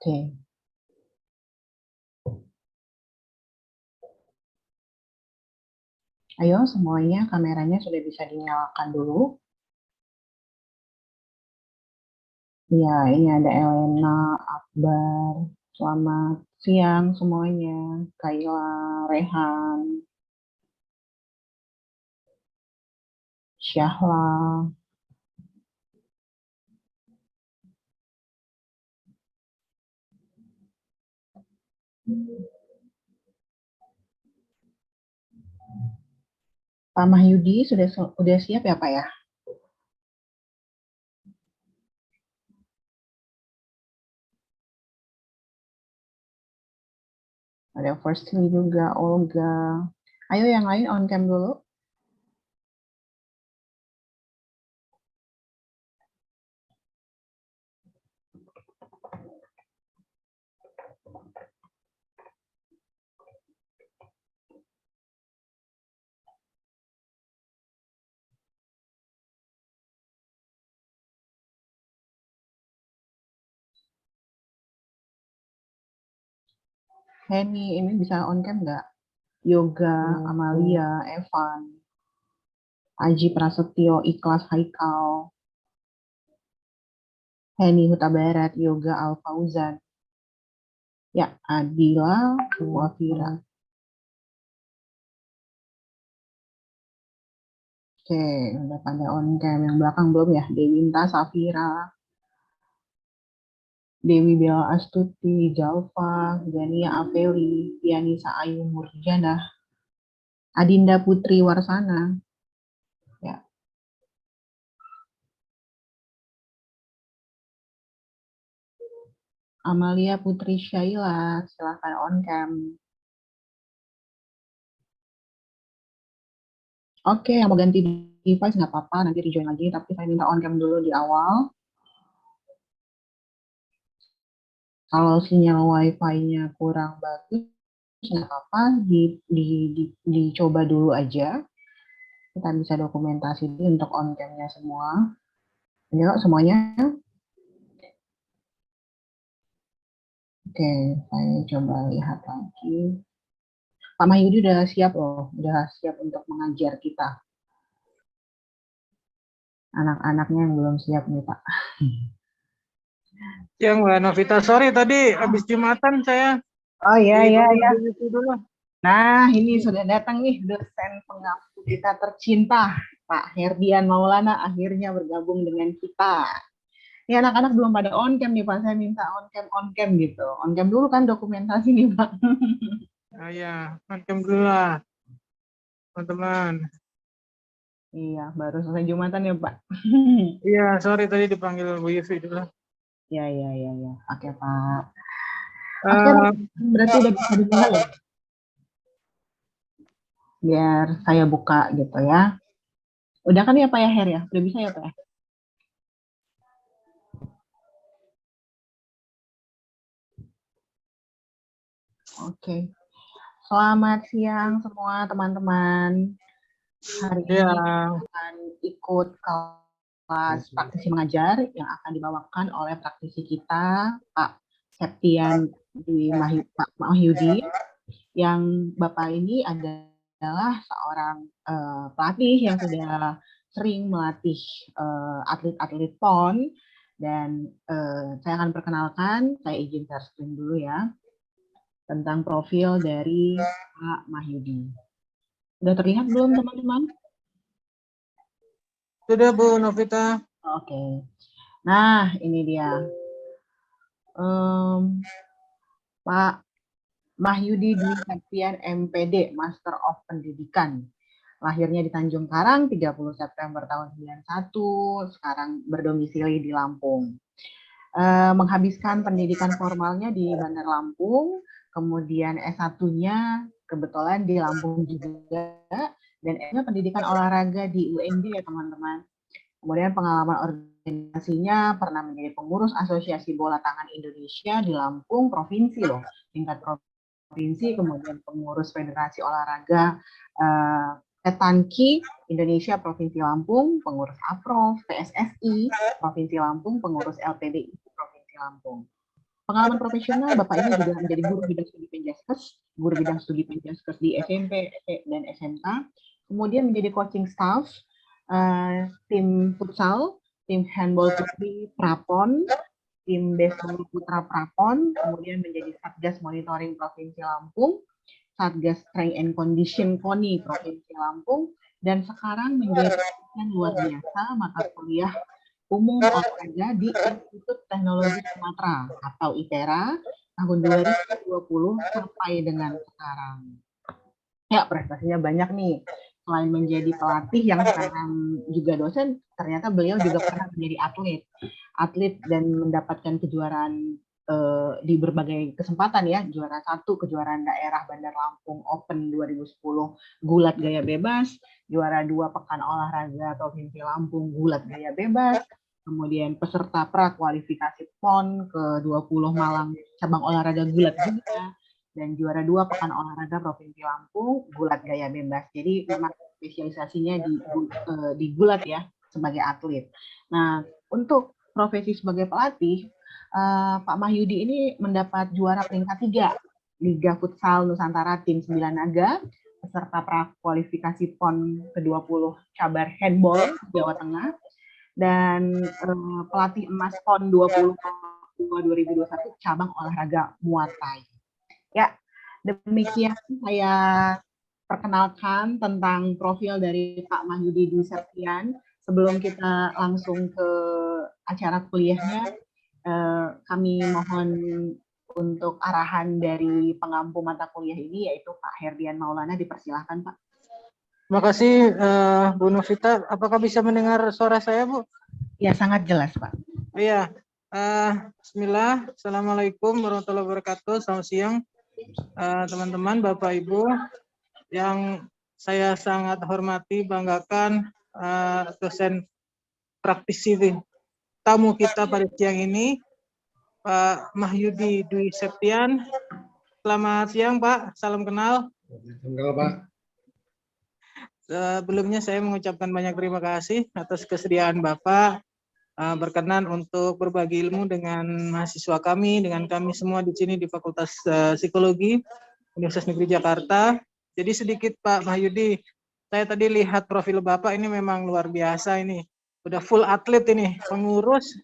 Oke. Ayo semuanya kameranya sudah bisa dinyalakan dulu. Ya, ini ada Elena, Akbar. Selamat siang semuanya. Kayla, Rehan, Syahla. Pak Mahyudi sudah siap ya Pak ya? Ada Firstly juga, Olga. Ayo yang lain on cam dulu. Henny, ini bisa on cam nggak? Yoga, Amalia, Evan, Aji Prasetyo, Ikhlas Haikal, Henny Huta Barat, Yoga Alfauzan. Ya, Adila, Wafira. Oke, udah pada on cam. Yang belakang belum ya? Dewinta, Safira, Dewi Bella Astuti, Jalfa, Gania Apeli, Pianisa Ayu Murjana, Adinda Putri Warsana. Ya. Amalia Putri Syaila, silahkan on cam. Oke, yang mau ganti device nggak apa-apa, nanti rejoin lagi, tapi saya minta on cam dulu di awal. Kalau sinyal wifi-nya kurang bagus, nggak apa-apa, dicoba dulu aja. Kita bisa dokumentasi untuk on cam-nya semua. Ayo semuanya. Oke, saya coba lihat lagi. Pak Mahyudi udah siap loh, udah siap untuk mengajar kita. Anak-anaknya yang belum siap nih Pak. Yang Mbak Novita, sorry tadi habis Jumatan saya Oh iya, iya, iya. dulu. Nah, ini sudah datang nih dosen pengampu kita tercinta, Pak Herdian Maulana akhirnya bergabung dengan kita. Ini anak-anak belum pada on cam nih Pak, saya minta on cam gitu. On cam dulu kan dokumentasi nih Pak. Oh ya, on-cam dulu lah, teman-teman. Iya, baru selesai Jumatan ya Pak. Iya, sorry tadi dipanggil Bu Yusuf dulu. Ya, ya, ya, ya. Oke Pak. Oke, Uh, berarti udah bisa dibuka ya? Biar saya buka gitu ya. Udah kan ya Pak ya Her ya? Udah bisa ya Pak ya? Oke. Selamat siang semua teman-teman. Hari ini akan ikut kelas praktisi mengajar yang akan dibawakan oleh praktisi kita, Pak Septian Pak Mahyudi, yang Bapak ini adalah seorang pelatih yang sudah sering melatih atlet-atlet PON, dan saya akan perkenalkan, saya izin share screen dulu ya, tentang profil dari Pak Mahyudi. Udah terlihat belum teman-teman? Sudah Bu Novita. Oke. Nah, ini dia. Pak Mahyudi Dwi Septian MPD, Master of Pendidikan. Lahirnya di Tanjung Karang 30 September tahun 91, sekarang berdomisili di Lampung. Menghabiskan pendidikan formalnya di Bandar Lampung, kemudian S1-nya kebetulan di Lampung juga, dan S-nya pendidikan olahraga di UNJ ya teman-teman. Kemudian pengalaman organisasinya pernah menjadi pengurus Asosiasi Bola Tangan Indonesia di Lampung, provinsi loh, tingkat provinsi, kemudian pengurus Federasi Olahraga Petanki Indonesia Provinsi Lampung, pengurus APROF, PSSI Provinsi Lampung, pengurus LPDI Provinsi Lampung. Pengalaman profesional, Bapak ini juga menjadi guru bidang studi Penjaskes di SMP dan SMK, kemudian menjadi coaching staff, tim futsal, tim handball putri Prapon, tim baseball putra Prapon, kemudian menjadi Satgas Monitoring Provinsi Lampung, Satgas Strength and Condition KONI Provinsi Lampung, dan sekarang menjadi yang luar biasa mata kuliah umum olahraga di Institut Teknologi Sumatera atau ITERA tahun 2020 sampai dengan sekarang. Ya, prestasinya banyak nih. Selain menjadi pelatih yang sekarang juga dosen, ternyata beliau juga pernah menjadi atlet dan mendapatkan kejuaraan di berbagai kesempatan ya, juara 1 kejuaraan daerah Bandar Lampung Open 2010 gulat gaya bebas, juara 2 Pekan Olahraga Provinsi Lampung gulat gaya bebas, kemudian peserta prakualifikasi PON ke-20 Malang cabang olahraga gulat juga, dan juara 2 Pekan Olahraga Provinsi Lampung gulat gaya bebas. Jadi memang spesialisasinya di gulat ya sebagai atlet. Nah, untuk profesi sebagai pelatih, Pak Mahyudi ini mendapat juara peringkat 3 Liga Futsal Nusantara Tim 9 Naga, peserta prakualifikasi PON ke-20 Cabar Handball Jawa Tengah, dan pelatih emas PON 2021 cabang olahraga Muay Thai. Ya, demikian saya perkenalkan tentang profil dari Pak Mahyudi Dwi Septian. Sebelum kita langsung ke acara kuliahnya, kami mohon untuk arahan dari pengampu mata kuliah ini, yaitu Pak Herdian Maulana. Dipersilahkan, Pak. Terima kasih, Bu Novita. Apakah bisa mendengar suara saya, Bu? Ya, sangat jelas, Pak. Iya. Bismillah. Assalamualaikum warahmatullahi wabarakatuh. Selamat siang, teman-teman, Bapak Ibu, yang saya sangat hormati, banggakan, dosen praktisi tamu kita pada siang ini, Pak Mahyudi Dwi Septian. Selamat siang, Pak. Salam kenal. Enggak, Pak. Sebelumnya saya mengucapkan banyak terima kasih atas kesediaan Bapak berkenan untuk berbagi ilmu dengan mahasiswa kami, dengan kami semua di sini di Fakultas Psikologi Universitas Negeri Jakarta. Jadi sedikit Pak Mahyudi, saya tadi lihat profil Bapak ini memang luar biasa ini. Udah full atlet ini, pengurus,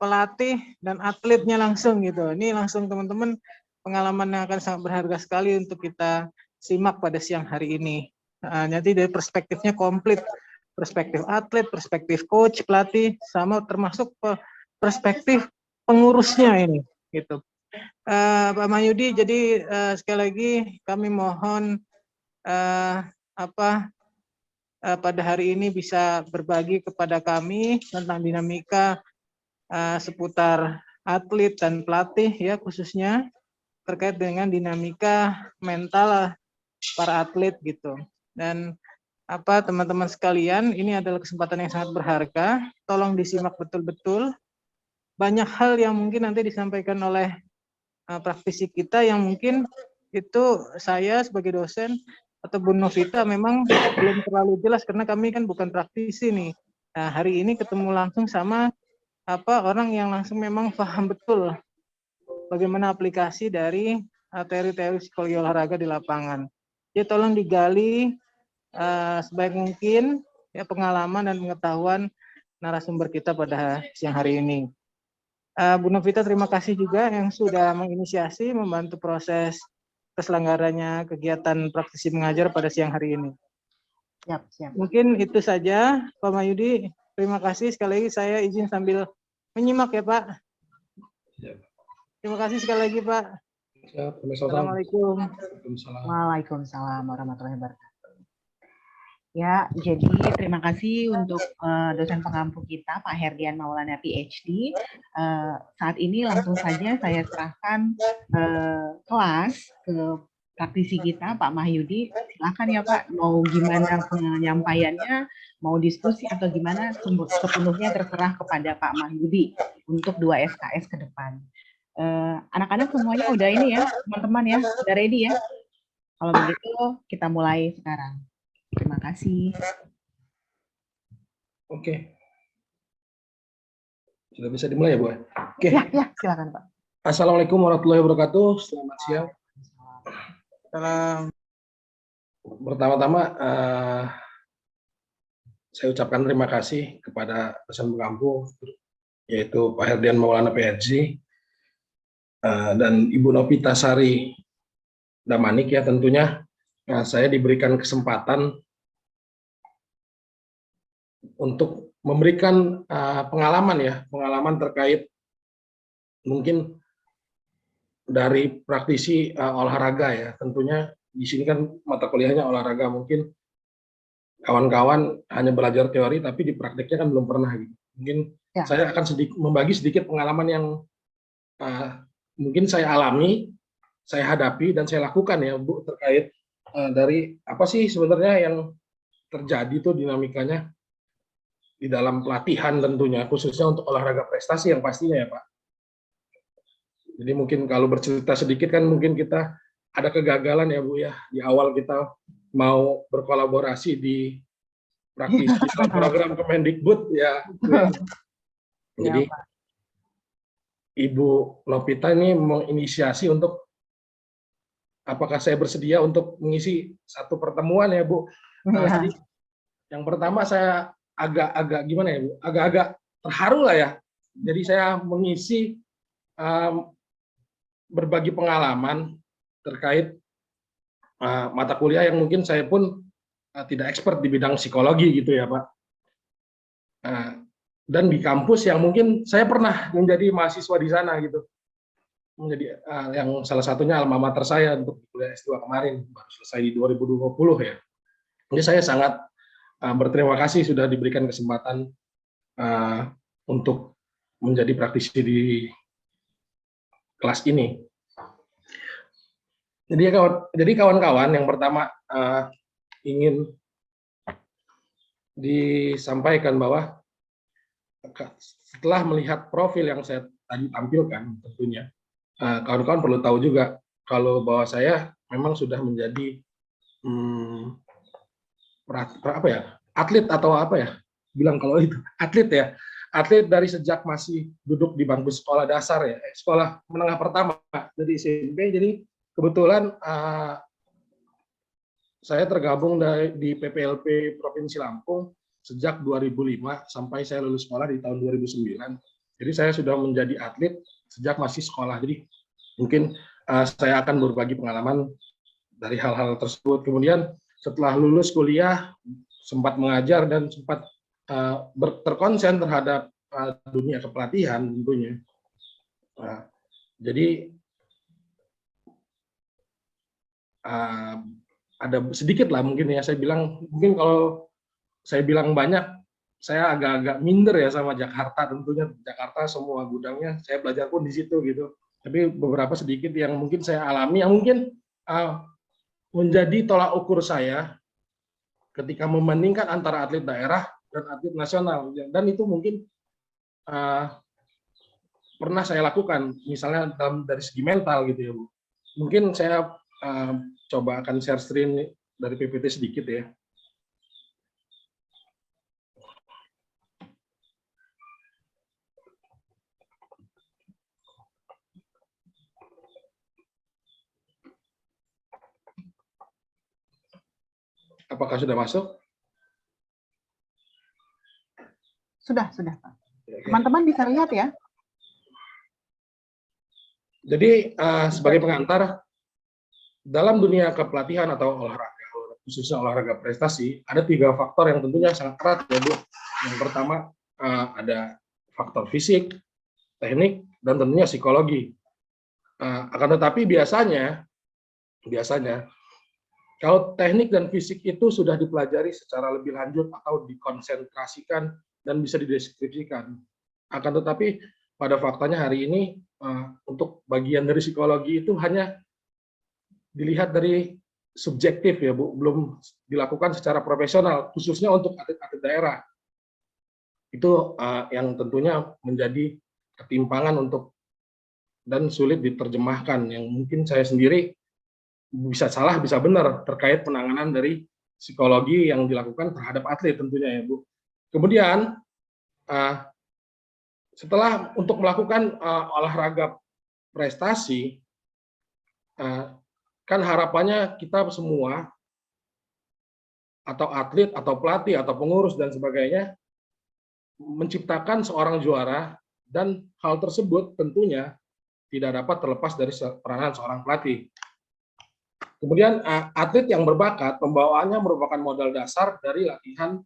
pelatih, dan atletnya langsung gitu. Ini langsung teman-teman pengalaman yang akan sangat berharga sekali untuk kita simak pada siang hari ini. Nanti dari perspektifnya komplit, perspektif atlet, perspektif coach, pelatih, sama termasuk perspektif pengurusnya ini, gitu. Pak Mahyudi, jadi sekali lagi kami mohon pada hari ini bisa berbagi kepada kami tentang dinamika seputar atlet dan pelatih ya, khususnya terkait dengan dinamika mental para atlet gitu. Dan teman-teman sekalian, ini adalah kesempatan yang sangat berharga. Tolong disimak betul-betul. Banyak hal yang mungkin nanti disampaikan oleh praktisi kita yang mungkin itu saya sebagai dosen atau Bu Novita memang belum terlalu jelas karena kami kan bukan praktisi nih. Nah, hari ini ketemu langsung sama orang yang langsung memang paham betul bagaimana aplikasi dari teori-teori psikologi olahraga di lapangan. Jadi tolong digali sebaik mungkin ya pengalaman dan pengetahuan narasumber kita pada siang hari ini. Bu Novita, terima kasih juga yang sudah menginisiasi membantu proses terselenggaranya kegiatan praktisi mengajar pada siang hari ini. Siap. Mungkin itu saja, Pak Mahyudi. Terima kasih sekali lagi, saya izin sambil menyimak ya, Pak. Siap. Terima kasih sekali lagi, Pak. Siap. Assalamualaikum. Waalaikumsalam warahmatullahi wabarakatuh. Ya, jadi terima kasih untuk dosen pengampu kita, Pak Herdian Maulana PhD. Saat ini langsung saja saya serahkan kelas ke praktisi kita, Pak Mahyudi. Silakan ya Pak, mau gimana penyampaiannya, mau diskusi atau gimana, sepenuhnya terserah kepada Pak Mahyudi untuk 2 SKS ke depan. Anak-anak semuanya udah ini ya, teman-teman ya, udah ready ya. Kalau begitu kita mulai sekarang. Terima kasih. Oke. Sudah bisa dimulai ya, Bu? Oke. Ya, silakan Pak. Assalamualaikum warahmatullahi wabarakatuh. Selamat siang. Salam. Pertama-tama saya ucapkan terima kasih kepada dosen pengampu, yaitu Pak Herdian Maulana PhD, dan Ibu Novita Sari Damanik ya tentunya. Saya diberikan kesempatan untuk memberikan pengalaman terkait mungkin dari praktisi olahraga ya. Tentunya di sini kan mata kuliahnya olahraga, mungkin kawan-kawan hanya belajar teori tapi di prakteknya kan belum pernah gitu. Mungkin Ya. saya akan membagi sedikit pengalaman yang mungkin saya alami, saya hadapi dan saya lakukan ya Bu, terkait dari apa sih sebenarnya yang terjadi tuh dinamikanya di dalam pelatihan tentunya, khususnya untuk olahraga prestasi yang pastinya ya Pak. Jadi mungkin kalau bercerita sedikit kan mungkin kita ada kegagalan ya Bu ya, di awal kita mau berkolaborasi di praktisi program Kemendikbud ya. Jadi Ibu Novita ini menginisiasi untuk apakah saya bersedia untuk mengisi satu pertemuan ya Bu. Jadi yang pertama saya agak gimana ya Bu, agak-agak terharu lah ya. Jadi saya mengisi berbagi pengalaman terkait mata kuliah yang mungkin saya pun tidak expert di bidang psikologi gitu ya Pak. Dan di kampus yang mungkin saya pernah menjadi mahasiswa di sana gitu. Menjadi yang salah satunya alma mater saya untuk kuliah S2 kemarin, baru selesai di 2020 ya. Jadi saya sangat berterima kasih sudah diberikan kesempatan untuk menjadi praktisi di kelas ini. Jadi kawan-kawan, yang pertama ingin disampaikan bahwa setelah melihat profil yang saya tadi tampilkan, tentunya kawan-kawan perlu tahu juga kalau bahwa saya memang sudah menjadi atlet atau apa ya, bilang kalau itu atlet ya, atlet dari sejak masih duduk di bangku sekolah dasar ya, sekolah menengah pertama dari SMP. Jadi kebetulan saya tergabung di PPLP Provinsi Lampung sejak 2005 sampai saya lulus sekolah di tahun 2009. Jadi saya sudah menjadi atlet sejak masih sekolah. Jadi mungkin saya akan berbagi pengalaman dari hal-hal tersebut. Kemudian setelah lulus kuliah sempat mengajar dan sempat terkonsen terhadap dunia kepelatihan tentunya. Jadi ada sedikit lah mungkin ya, saya bilang mungkin kalau saya bilang banyak saya agak-agak minder ya sama Jakarta. Tentunya Jakarta semua gudangnya saya belajar pun di situ gitu, tapi beberapa sedikit yang mungkin saya alami yang mungkin menjadi tolak ukur saya ketika membandingkan antara atlet daerah dan atlet nasional, dan itu mungkin pernah saya lakukan misalnya dari segi mental gitu ya Bu. Mungkin saya coba akan share screen dari PPT sedikit ya. Apakah sudah masuk? Sudah Pak. Teman-teman bisa lihat ya. Jadi sebagai pengantar, dalam dunia kepelatihan atau olahraga, khususnya olahraga prestasi, ada 3 faktor yang tentunya sangat erat ya Bu. Yang pertama ada faktor fisik, teknik, dan tentunya psikologi. Akan tetapi biasanya kalau teknik dan fisik itu sudah dipelajari secara lebih lanjut atau dikonsentrasikan dan bisa dideskripsikan. Akan tetapi pada faktanya hari ini untuk bagian dari psikologi itu hanya dilihat dari subjektif ya Bu, belum dilakukan secara profesional khususnya untuk atlet-atlet daerah. Itu yang tentunya menjadi ketimpangan untuk dan sulit diterjemahkan, yang mungkin saya sendiri bisa salah bisa benar terkait penanganan dari psikologi yang dilakukan terhadap atlet tentunya ya Bu. Kemudian setelah untuk melakukan olahraga prestasi, kan harapannya kita semua, atau atlet, atau pelatih, atau pengurus, dan sebagainya, menciptakan seorang juara, dan hal tersebut tentunya tidak dapat terlepas dari peranan seorang pelatih. Kemudian atlet yang berbakat, pembawaannya merupakan modal dasar dari latihan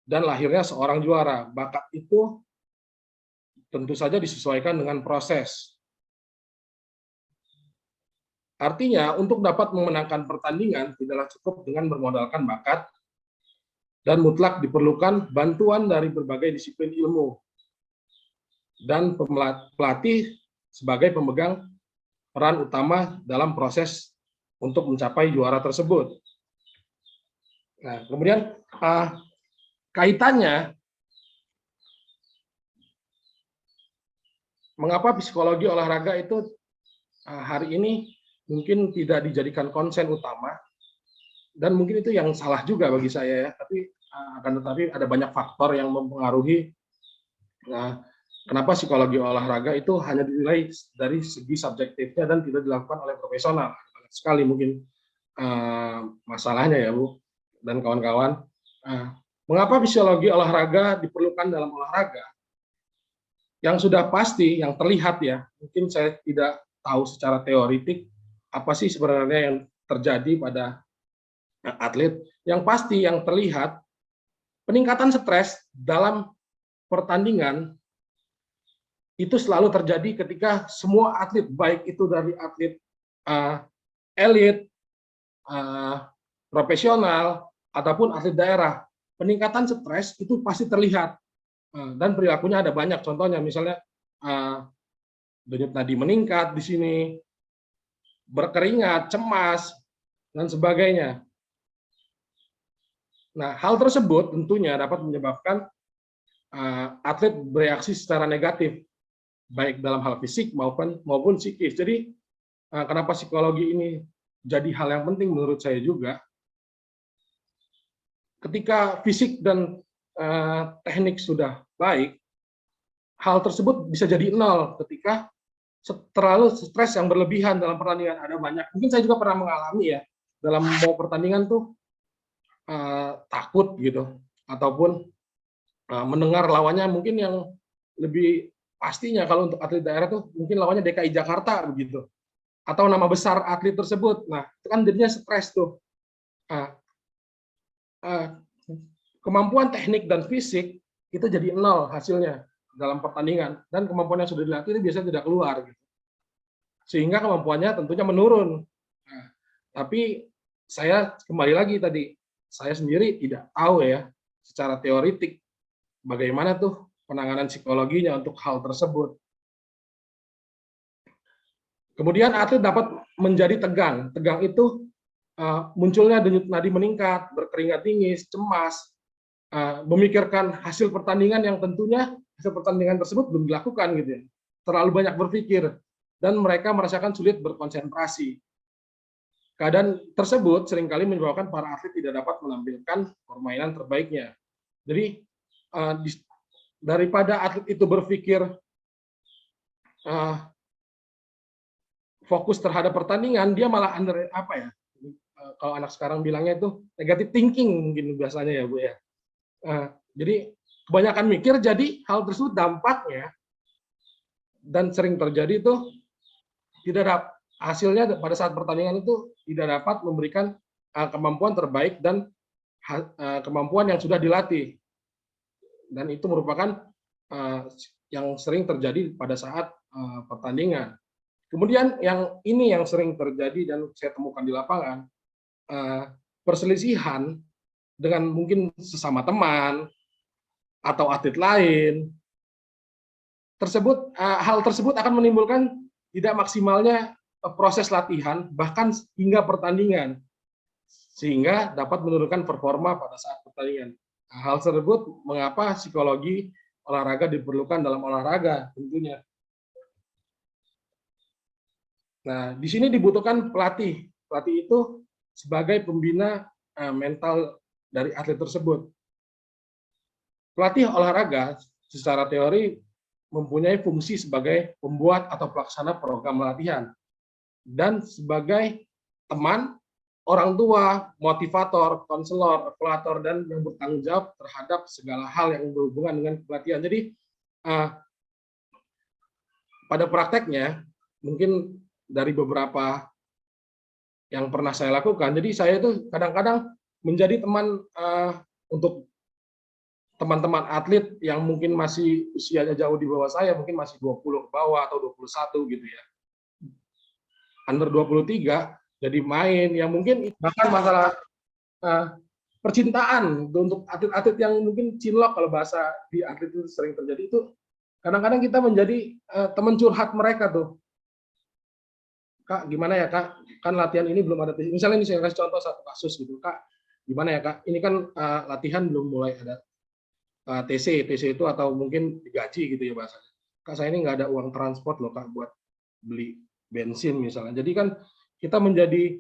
dan lahirnya seorang juara. Bakat itu tentu saja disesuaikan dengan proses. Artinya, untuk dapat memenangkan pertandingan, tidaklah cukup dengan bermodalkan bakat, dan mutlak diperlukan bantuan dari berbagai disiplin ilmu. Dan pelatih sebagai pemegang peran utama dalam proses untuk mencapai juara tersebut. Nah, kemudian kaitannya, mengapa psikologi olahraga itu hari ini mungkin tidak dijadikan konsen utama, dan mungkin itu yang salah juga bagi saya ya, tapi akan tetapi ada banyak faktor yang mempengaruhi kenapa psikologi olahraga itu hanya dinilai dari segi subjektifnya dan tidak dilakukan oleh profesional. Banyak sekali mungkin masalahnya ya Bu dan kawan-kawan. Mengapa fisiologi olahraga diperlukan dalam olahraga? Yang sudah pasti, yang terlihat ya, mungkin saya tidak tahu secara teoritik apa sih sebenarnya yang terjadi pada atlet. Yang pasti, yang terlihat, peningkatan stres dalam pertandingan itu selalu terjadi ketika semua atlet, baik itu dari atlet elit, profesional, ataupun atlet daerah, peningkatan stres itu pasti terlihat. Dan perilakunya ada banyak, contohnya misalnya denyut nadi meningkat di sini, berkeringat, cemas, dan sebagainya. Nah, hal tersebut tentunya dapat menyebabkan atlet bereaksi secara negatif, baik dalam hal fisik maupun psikis. Jadi, kenapa psikologi ini jadi hal yang penting menurut saya juga, ketika fisik dan teknik sudah baik, hal tersebut bisa jadi nol ketika terlalu stres yang berlebihan dalam pertandingan. Ada banyak, mungkin saya juga pernah mengalami ya, dalam mau pertandingan tuh takut gitu, ataupun mendengar lawannya mungkin yang lebih pastinya kalau untuk atlet daerah tuh mungkin lawannya DKI Jakarta begitu, atau nama besar atlet tersebut. Nah, itu kan jadinya stres tuh. Kemampuan teknik dan fisik itu jadi nol hasilnya dalam pertandingan, dan kemampuan yang sudah dilatih itu biasanya tidak keluar gitu. Sehingga kemampuannya tentunya menurun. Nah, tapi saya kembali lagi tadi, saya sendiri tidak tahu ya secara teoritik bagaimana tuh penanganan psikologinya untuk hal tersebut. Kemudian atlet dapat menjadi tegang. Tegang itu munculnya denyut nadi meningkat, berkeringat dingin, cemas, memikirkan hasil pertandingan yang tentunya hasil pertandingan tersebut belum dilakukan gitu ya. Terlalu banyak berpikir, dan mereka merasakan sulit berkonsentrasi. Keadaan tersebut seringkali menyebabkan para atlet tidak dapat menampilkan permainan terbaiknya. Jadi daripada atlet itu berpikir fokus terhadap pertandingan, dia malah kalau anak sekarang bilangnya itu negative thinking mungkin biasanya ya Bu ya. Jadi kebanyakan mikir, jadi hal tersebut dampaknya dan sering terjadi itu tidak dapat hasilnya pada saat pertandingan itu tidak dapat memberikan kemampuan terbaik dan kemampuan yang sudah dilatih, dan itu merupakan yang sering terjadi pada saat pertandingan. Kemudian yang sering terjadi dan saya temukan di lapangan, perselisihan dengan mungkin sesama teman atau atlet lain tersebut, hal tersebut akan menimbulkan tidak maksimalnya proses latihan bahkan hingga pertandingan, sehingga dapat menurunkan performa pada saat pertandingan. Hal tersebut mengapa psikologi olahraga diperlukan dalam olahraga tentunya. Nah, di sini dibutuhkan pelatih. Pelatih itu sebagai pembina mental dari atlet tersebut. Pelatih olahraga secara teori mempunyai fungsi sebagai pembuat atau pelaksana program latihan dan sebagai teman, orang tua, motivator, konselor, evaluator, dan yang bertanggung jawab terhadap segala hal yang berhubungan dengan pelatihan. Jadi pada prakteknya, mungkin dari beberapa yang pernah saya lakukan, jadi saya itu kadang-kadang menjadi teman untuk teman-teman atlet yang mungkin masih usianya jauh di bawah saya, mungkin masih 20 ke bawah atau 21 gitu ya. Under 23, jadi main, yang mungkin bahkan masalah percintaan untuk atlet-atlet yang mungkin cinlok, kalau bahasa di atlet itu sering terjadi, itu kadang-kadang kita menjadi teman curhat mereka tuh. Kak, gimana ya Kak, kan latihan ini belum ada, misalnya ini saya kasih contoh satu kasus gitu, Kak, gimana ya Kak, ini kan latihan belum mulai ada TC itu atau mungkin digaji gitu ya bahasanya. Kak, saya ini nggak ada uang transport loh Kak buat beli bensin misalnya. Jadi kan kita menjadi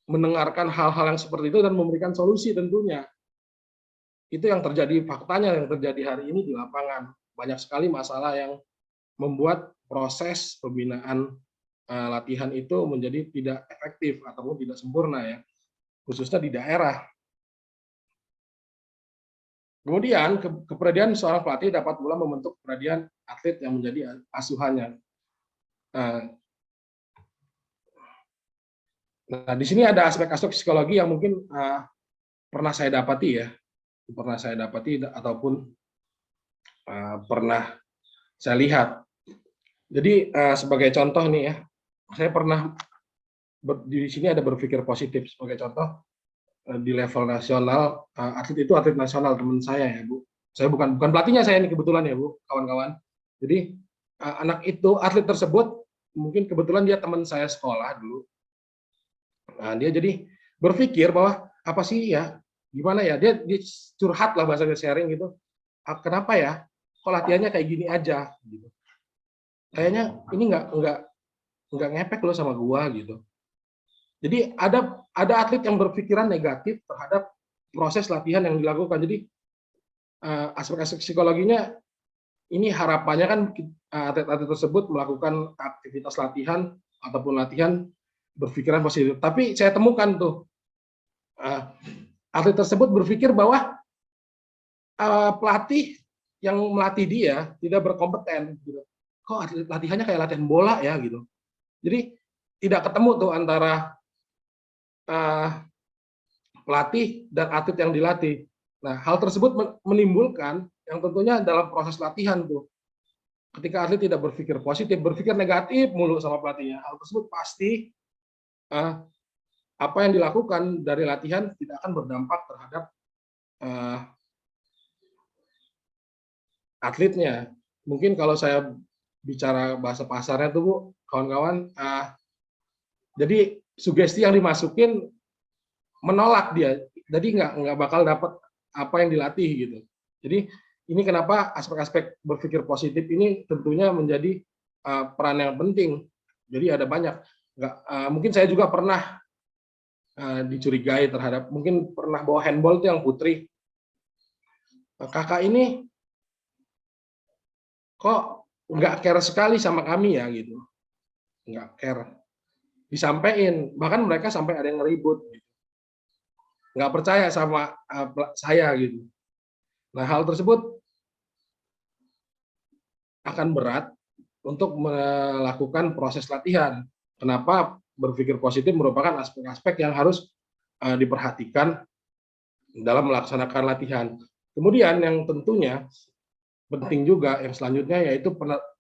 mendengarkan hal-hal yang seperti itu dan memberikan solusi tentunya. Itu yang terjadi, faktanya yang terjadi hari ini di lapangan. Banyak sekali masalah yang membuat proses pembinaan latihan itu menjadi tidak efektif ataupun tidak sempurna ya, khususnya di daerah. Kemudian kepribadian seorang pelatih dapat pula membentuk kepribadian atlet yang menjadi asuhannya. Nah, di sini ada aspek-aspek psikologi yang mungkin pernah saya dapati ataupun pernah saya lihat. Jadi sebagai contoh nih ya, saya pernah di sini ada berpikir positif. Sebagai contoh, di level nasional, atlet itu atlet nasional teman saya ya Bu. Saya bukan pelatihnya saya ini kebetulan ya Bu, kawan-kawan. Jadi anak itu, atlet tersebut mungkin kebetulan dia teman saya sekolah dulu. Nah, dia jadi berpikir bahwa apa sih ya, gimana ya, dia curhat lah bahasanya, sharing gitu. Kenapa ya, kok latihannya kayak gini aja gitu. Kayaknya ini nggak ngepek loh sama gua gitu. Jadi ada atlet yang berpikiran negatif terhadap proses latihan yang dilakukan. Jadi aspek-aspek psikologinya ini harapannya kan atlet-atlet tersebut melakukan aktivitas latihan ataupun latihan berpikiran positif. Tapi saya temukan tuh atlet tersebut berpikir bahwa pelatih yang melatih dia tidak berkompeten. Gitu. Kok atlet latihannya kayak latihan bola ya gitu. Jadi tidak ketemu tuh antara pelatih dan atlet yang dilatih. Nah, hal tersebut menimbulkan yang tentunya dalam proses latihan tuh, ketika atlet tidak berpikir positif, berpikir negatif mulu sama pelatihnya, hal tersebut pasti apa yang dilakukan dari latihan tidak akan berdampak terhadap atletnya. Mungkin kalau saya bicara bahasa pasarnya tuh Bu, kawan-kawan, jadi sugesti yang dimasukin menolak dia, jadi nggak bakal dapat apa yang dilatih gitu. Jadi ini kenapa aspek-aspek berpikir positif ini tentunya menjadi peran yang penting. Jadi ada banyak. Mungkin saya juga pernah dicurigai terhadap, mungkin pernah bawa handball tuh yang putri. Kakak ini kok nggak care sekali sama kami ya gitu, nggak care. Disampaikan, bahkan mereka sampai ada yang ngeribut, gitu. Nggak percaya sama saya gitu. Nah, hal tersebut akan berat untuk melakukan proses latihan. Kenapa berpikir positif merupakan aspek-aspek yang harus diperhatikan dalam melaksanakan latihan. Kemudian yang tentunya penting juga yang selanjutnya yaitu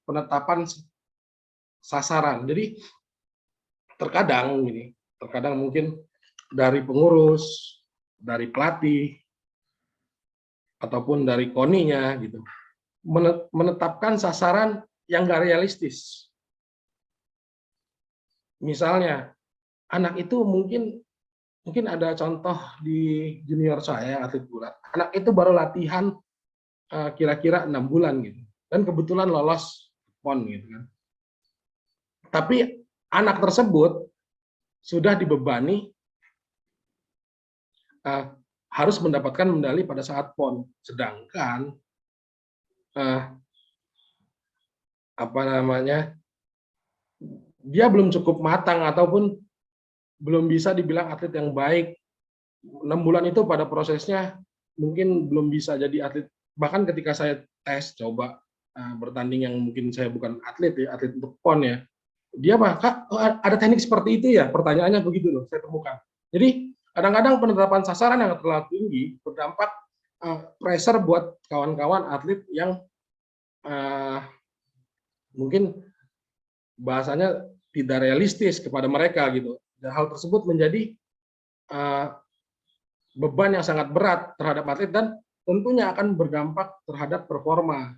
penetapan sasaran. Jadi terkadang mungkin dari pengurus, dari pelatih, ataupun dari KONI-nya gitu, menetapkan sasaran yang nggak realistis. Misalnya, anak itu mungkin ada contoh di junior saya, atlet gulat, anak itu baru latihan kira-kira 6 bulan gitu, dan kebetulan lolos PON gitu kan. Tapi anak tersebut sudah dibebani harus mendapatkan medali pada saat PON, sedangkan eh, apa namanya, dia belum cukup matang ataupun belum bisa dibilang atlet yang baik. 6 bulan itu pada prosesnya mungkin belum bisa jadi atlet. Bahkan ketika saya tes coba bertanding yang mungkin saya bukan atlet ya, atlet untuk PON ya, dia maka ada teknik seperti itu ya, pertanyaannya begitu loh saya temukan. Jadi kadang-kadang penetapan sasaran yang terlalu tinggi berdampak pressure buat kawan-kawan atlet yang mungkin bahasanya tidak realistis kepada mereka gitu. Dan hal tersebut menjadi beban yang sangat berat terhadap atlet dan tentunya akan berdampak terhadap performa.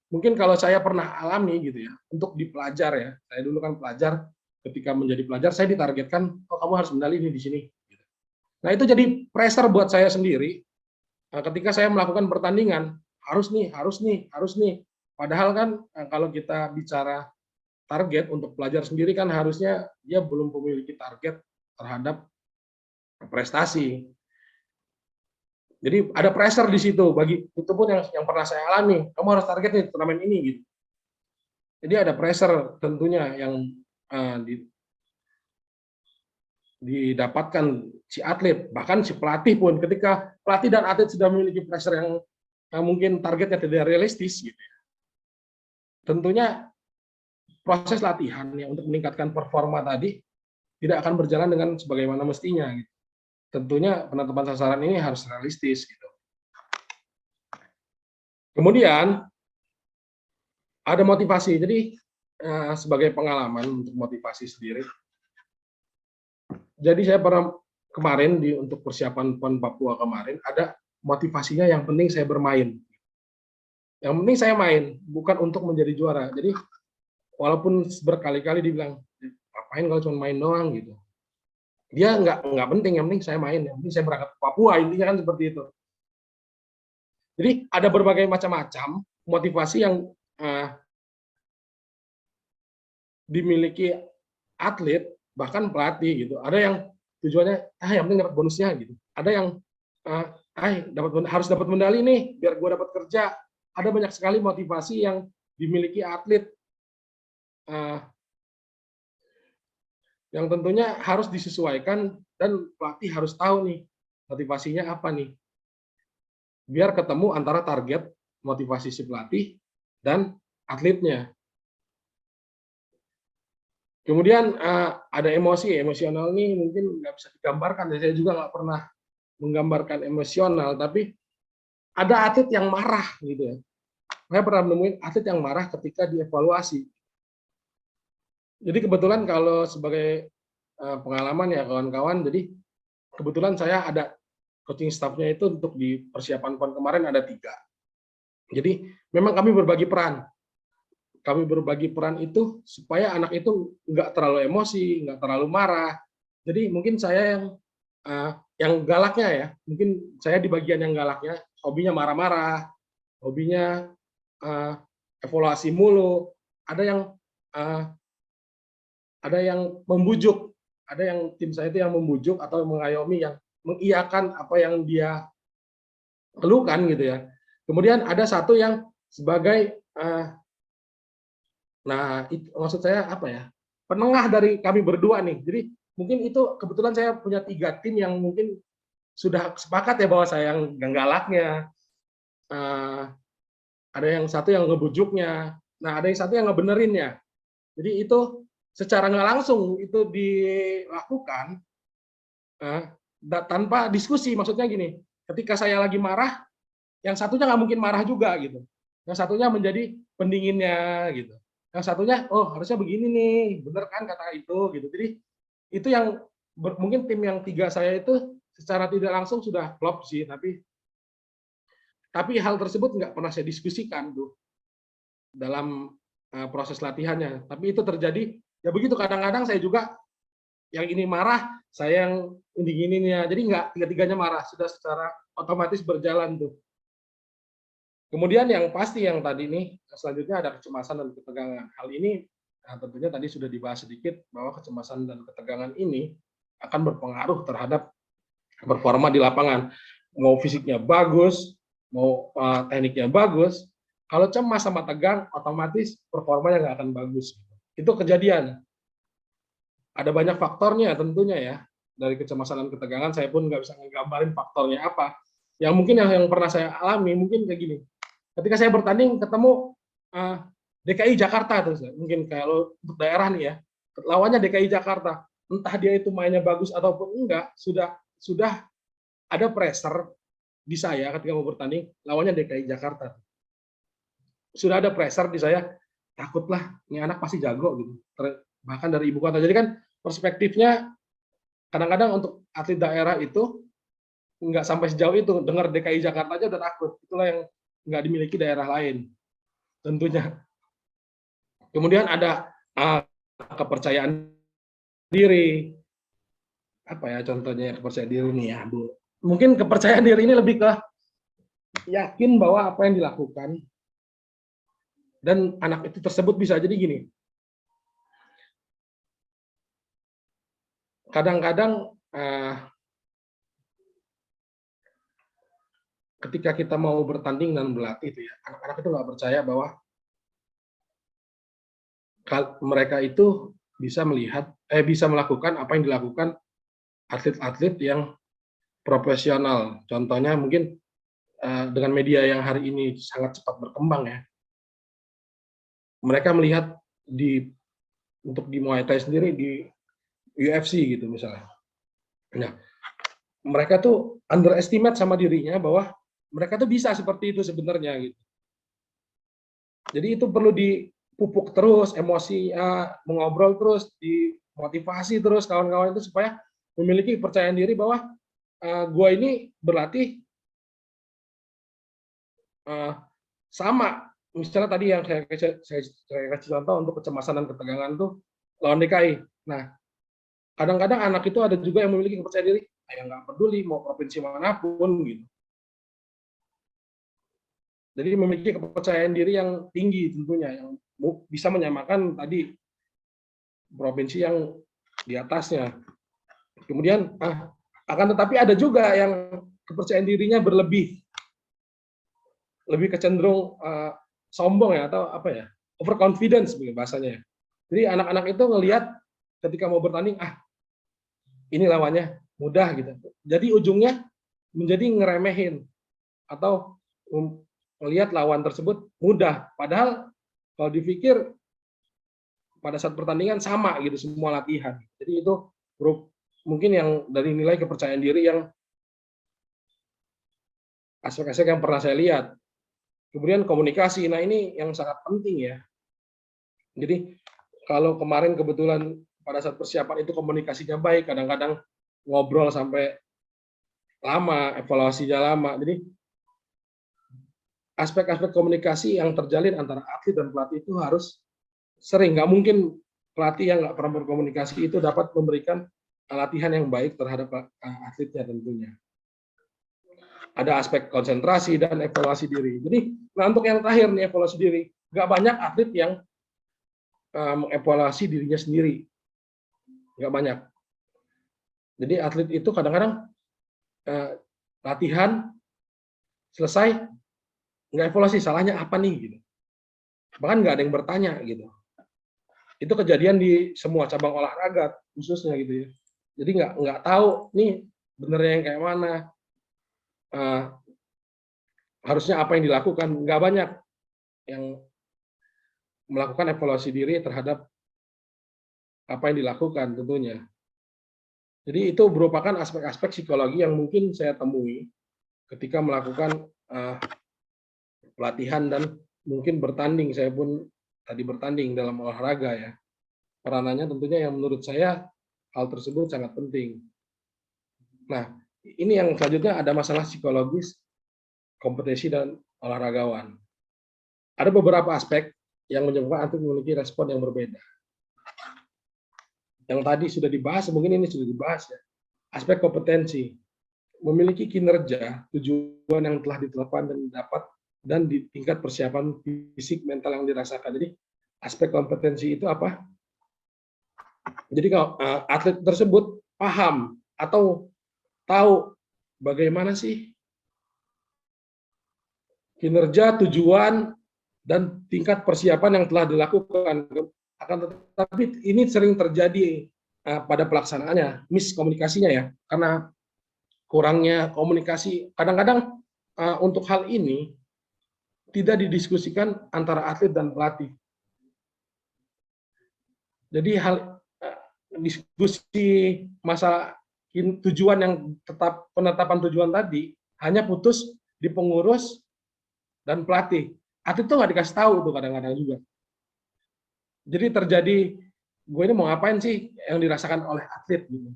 Mungkin kalau saya pernah alami gitu ya, untuk di pelajar ya, saya dulu kan pelajar, ketika menjadi pelajar saya ditargetkan, oh kamu harus medali ini di sini. Nah itu jadi pressure buat saya sendiri, ketika saya melakukan pertandingan, harus nih, harus nih, harus nih. Padahal kan kalau kita bicara target untuk pelajar sendiri kan harusnya dia belum memiliki target terhadap prestasi. Jadi ada pressure di situ, bagi itu pun yang pernah saya alami, kamu harus target nih turnamen ini gitu. Jadi ada pressure tentunya yang didapatkan si atlet, bahkan si pelatih pun, ketika pelatih dan atlet sudah memiliki pressure yang mungkin targetnya tidak realistis gitu ya. Tentunya proses latihan yang untuk meningkatkan performa tadi tidak akan berjalan dengan sebagaimana mestinya gitu. Tentunya penetapan sasaran ini harus realistis gitu. Kemudian ada motivasi. Jadi sebagai pengalaman untuk motivasi sendiri. Jadi saya pernah kemarin untuk persiapan PON Papua kemarin ada motivasinya yang penting saya bermain. Yang penting saya main, bukan untuk menjadi juara. Jadi walaupun berkali-kali dibilang ngapain kalau cuma main doang gitu. Dia nggak penting, yang penting saya main, yang penting saya berangkat ke Papua, intinya kan seperti itu. Jadi ada berbagai macam-macam motivasi yang dimiliki atlet, bahkan pelatih gitu. Ada yang tujuannya, yang penting dapat bonusnya gitu. Ada yang harus dapat medali nih, biar gue dapat kerja. Ada banyak sekali motivasi yang dimiliki atlet. Yang tentunya harus disesuaikan dan pelatih harus tahu nih motivasinya apa nih, biar ketemu antara target motivasi si pelatih dan atletnya. Kemudian ada emosional nih mungkin nggak bisa digambarkan, saya juga nggak pernah menggambarkan emosional, tapi ada atlet yang marah gitu ya. Saya pernah menemuin atlet yang marah ketika dievaluasi. Jadi kebetulan kalau sebagai pengalaman ya kawan-kawan, jadi kebetulan saya ada coaching staff-nya itu untuk di persiapan PON kemarin ada 3. Jadi memang kami berbagi peran. Kami berbagi peran itu supaya anak itu nggak terlalu emosi, nggak terlalu marah. Jadi mungkin saya yang galaknya ya, mungkin saya di bagian yang galaknya, hobinya marah-marah, hobinya evaluasi mulu. Ada yang membujuk, ada yang tim saya itu yang membujuk atau mengayomi, yang mengiyakan apa yang dia keluhkan gitu ya. Kemudian ada satu yang sebagai maksud saya apa ya, penengah dari kami berdua nih. Jadi mungkin itu kebetulan saya punya 3 tim yang mungkin sudah sepakat ya bahwa saya yang galaknya, ada yang satu yang ngebujuknya, nah ada yang satu yang ngebenerinnya. Jadi itu secara nggak langsung itu dilakukan tanpa diskusi. Maksudnya gini, ketika saya lagi marah, yang satunya nggak mungkin marah juga gitu. Yang satunya menjadi pendinginnya gitu. Yang satunya, oh harusnya begini nih, bener kan kata itu gitu. Jadi itu yang mungkin tim yang 3 saya itu secara tidak langsung sudah klop sih, tapi hal tersebut nggak pernah saya diskusikan tuh dalam proses latihannya. Tapi itu terjadi. Ya begitu, kadang-kadang saya juga yang ini marah, saya yang dingin-dinginnya. Jadi nggak tiga-tiganya marah, sudah secara otomatis berjalan tuh. Kemudian yang pasti yang tadi nih, selanjutnya ada kecemasan dan ketegangan. Hal ini tentunya tadi sudah dibahas sedikit, bahwa kecemasan dan ketegangan ini akan berpengaruh terhadap performa di lapangan. Mau fisiknya bagus, mau tekniknya bagus, Kalau cemas sama tegang, otomatis performanya nggak akan bagus. Itu kejadian. Ada banyak faktornya tentunya ya. Dari kecemasan dan ketegangan, saya pun nggak bisa nggambarin faktornya apa. Yang mungkin yang pernah saya alami, mungkin kayak gini. Ketika saya bertanding, ketemu DKI Jakarta, tuh, mungkin kalau untuk daerah nih ya, lawannya DKI Jakarta. Entah dia itu mainnya bagus ataupun enggak, sudah ada pressure di saya ketika mau bertanding, lawannya DKI Jakarta. Sudah ada pressure di saya, takutlah ini anak pasti jago gitu. Bahkan dari ibu kota. Jadi kan perspektifnya kadang-kadang untuk atlet daerah itu nggak sampai sejauh itu, dengar DKI Jakarta aja udah takut. Itulah yang nggak dimiliki daerah lain tentunya. Kemudian ada kepercayaan diri. Apa ya contohnya kepercayaan diri nih ya, Bu? Mungkin kepercayaan diri ini lebih ke yakin bahwa apa yang dilakukan dan anak itu tersebut bisa jadi gini. Kadang-kadang ketika kita mau bertanding dan berlatih itu ya, anak-anak itu nggak percaya bahwa mereka itu bisa bisa melakukan apa yang dilakukan atlet-atlet yang profesional. Contohnya mungkin dengan media yang hari ini sangat cepat berkembang ya. Mereka melihat untuk di Muay Thai sendiri di UFC gitu misalnya. Nah, mereka tuh underestimate sama dirinya bahwa mereka tuh bisa seperti itu sebenarnya gitu. Jadi itu perlu dipupuk terus emosi, mengobrol terus, dimotivasi terus kawan-kawan itu supaya memiliki kepercayaan diri bahwa gua ini berlatih sama. Misalnya tadi yang saya kasih contoh untuk kecemasan dan ketegangan tuh lawan DKI. Nah, kadang-kadang anak itu ada juga yang memiliki kepercayaan diri, yang nggak peduli mau provinsi manapun gitu. Jadi memiliki kepercayaan diri yang tinggi tentunya, yang bisa menyamakan tadi provinsi yang di atasnya. Kemudian akan tetapi ada juga yang kepercayaan dirinya berlebih, lebih kecenderung sombong ya, atau apa ya, overconfidence bahasanya. Jadi anak-anak itu ngelihat ketika mau bertanding, ini lawannya mudah gitu. Jadi ujungnya menjadi ngeremehin atau melihat lawan tersebut mudah. Padahal kalau dipikir pada saat pertandingan sama gitu semua latihan. Jadi itu mungkin yang dari nilai kepercayaan diri yang aspek-aspek yang pernah saya lihat. Kemudian komunikasi, nah ini yang sangat penting ya. Jadi kalau kemarin kebetulan pada saat persiapan itu komunikasinya baik, kadang-kadang ngobrol sampai lama, evaluasinya lama. Jadi aspek-aspek komunikasi yang terjalin antara atlet dan pelatih itu harus sering. Nggak mungkin pelatih yang nggak pernah berkomunikasi itu dapat memberikan latihan yang baik terhadap atletnya tentunya. Ada aspek konsentrasi dan evaluasi diri. Jadi, nah untuk yang terakhir nih evaluasi diri, nggak banyak atlet yang mengevaluasi dirinya sendiri. Nggak banyak. Jadi atlet itu kadang-kadang latihan selesai nggak evaluasi, salahnya apa nih gitu. Bahkan nggak ada yang bertanya gitu. Itu kejadian di semua cabang olahraga khususnya gitu ya. Jadi nggak tahu nih benernya yang kayak mana, harusnya apa yang dilakukan. Nggak banyak yang melakukan evaluasi diri terhadap apa yang dilakukan tentunya. Jadi itu merupakan aspek-aspek psikologi yang mungkin saya temui ketika melakukan pelatihan dan mungkin bertanding. Saya pun tadi bertanding dalam olahraga ya. Peranannya tentunya yang menurut saya hal tersebut sangat penting. Nah, ini yang selanjutnya ada masalah psikologis kompetisi dan olahragawan. Ada beberapa aspek yang menyebabkan atlet memiliki respon yang berbeda. Yang tadi sudah dibahas, mungkin ini sudah dibahas ya. Aspek kompetensi, memiliki kinerja, tujuan yang telah ditetapkan dan dapat, dan di tingkat persiapan fisik mental yang dirasakan. Jadi aspek kompetensi itu apa? Jadi kalau atlet tersebut paham atau tahu bagaimana sih kinerja, tujuan, dan tingkat persiapan yang telah dilakukan. Akan tetapi ini sering terjadi pada pelaksanaannya, miskomunikasinya ya, karena kurangnya komunikasi. Kadang-kadang untuk hal ini tidak didiskusikan antara atlet dan pelatih. Jadi diskusi masalah tujuan yang penetapan tujuan tadi hanya putus di pengurus dan pelatih. Atlet itu nggak dikasih tahu tuh kadang-kadang juga. Jadi terjadi, gue ini mau ngapain sih yang dirasakan oleh atlet gitu.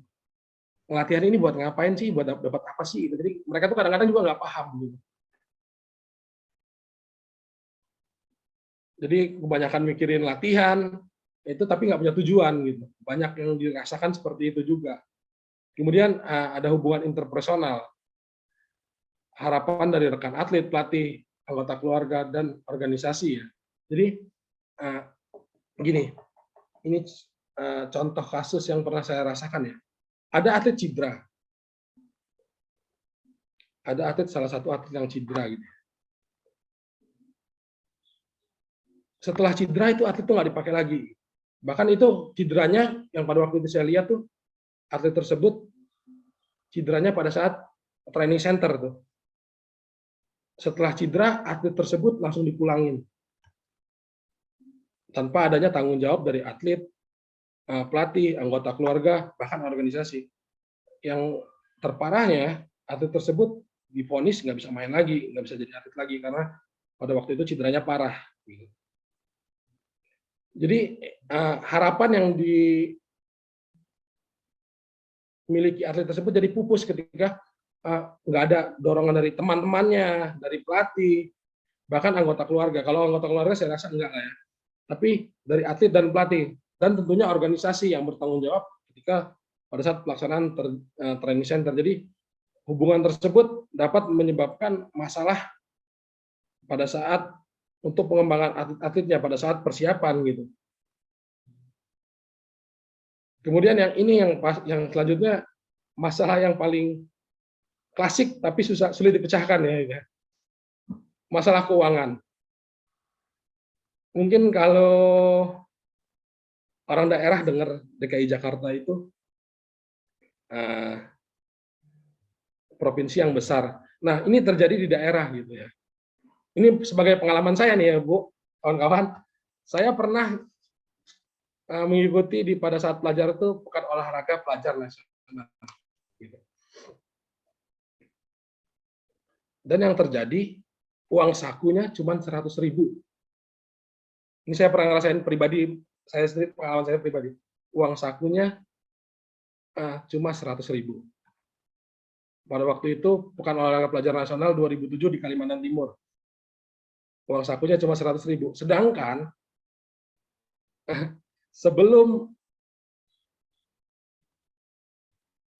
Latihan ini buat ngapain sih, buat dapat apa sih gitu. Jadi mereka tuh kadang-kadang juga nggak paham gitu. Jadi kebanyakan mikirin latihan itu tapi nggak punya tujuan gitu. Banyak yang dirasakan seperti itu juga. Kemudian ada hubungan interpersonal. Harapan dari rekan atlet, pelatih, anggota keluarga, dan organisasi ya. Jadi begini, ini contoh kasus yang pernah saya rasakan ya. Ada atlet cedera. Ada atlet, salah satu atlet yang cedera gitu. Setelah cedera itu atlet itu nggak dipakai lagi. Bahkan itu cederanya yang pada waktu itu saya lihat tuh, atlet tersebut cederanya pada saat training center tuh. Setelah cedera, atlet tersebut langsung dipulangin. Tanpa adanya tanggung jawab dari atlet, pelatih, anggota keluarga, bahkan organisasi. Yang terparahnya, atlet tersebut divonis nggak bisa main lagi, nggak bisa jadi atlet lagi, karena pada waktu itu cederanya parah. Jadi harapan yang dimiliki atlet tersebut jadi pupus ketika nggak ada dorongan dari teman-temannya, dari pelatih, bahkan anggota keluarga. Kalau anggota keluarga saya rasa enggak lah ya. Tapi dari atlet dan pelatih, dan tentunya organisasi yang bertanggung jawab ketika pada saat pelaksanaan training center. Jadi hubungan tersebut dapat menyebabkan masalah pada saat untuk pengembangan atlet-atletnya pada saat persiapan gitu. Kemudian yang ini yang selanjutnya, masalah yang paling klasik tapi sulit dipecahkan ya. Masalah keuangan. Mungkin kalau orang daerah dengar DKI Jakarta itu provinsi yang besar. Nah, ini terjadi di daerah gitu ya. Ini sebagai pengalaman saya nih ya, Bu, kawan-kawan. Saya pernah mengikuti pada saat pelajar itu pekan olahraga pelajar nasional. Gitu. Dan yang terjadi, uang sakunya cuma 100.000. Ini saya pernah ngerasain pribadi, saya sendiri, pengalaman saya pribadi. Uang sakunya cuma 100.000. Pada waktu itu, Pekan Olahraga Pelajar Nasional 2007 di Kalimantan Timur. Uang sakunya cuma 100.000. Sedangkan, sebelum